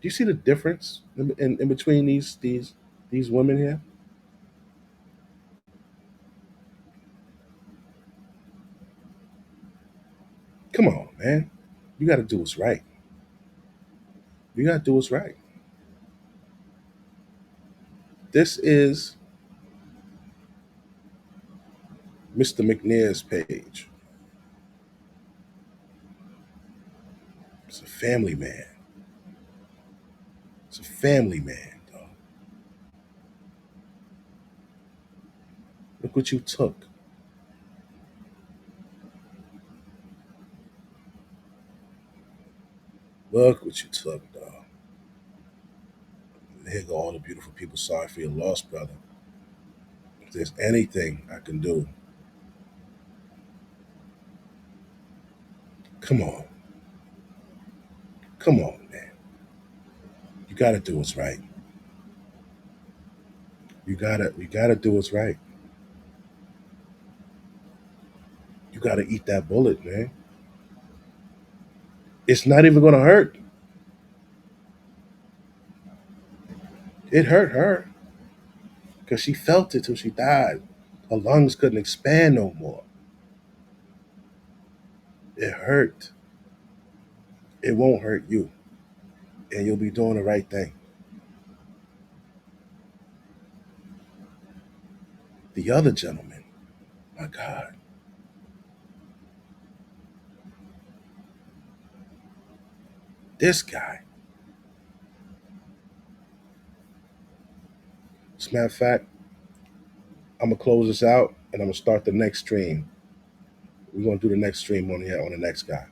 Do you see the difference in between these women here? Come on, man. You got to do what's right. You got to do what's right. This is Mr. McNair's page. It's a family man. It's a family man, dog. Look what you took. Look what you took, dog. And here go all the beautiful people. Sorry for your loss, brother. If there's anything I can do, come on. Come on, man. You gotta do what's right. You gotta do what's right. You gotta eat that bullet, man. It's not even gonna hurt. It hurt her because she felt it till she died. Her lungs couldn't expand no more. It hurt. It won't hurt you, and you'll be doing the right thing. The other gentleman, my God, this guy. As a matter of fact, I'm gonna close this out and I'm gonna start the next stream. We're gonna do the next stream on here on the next guy.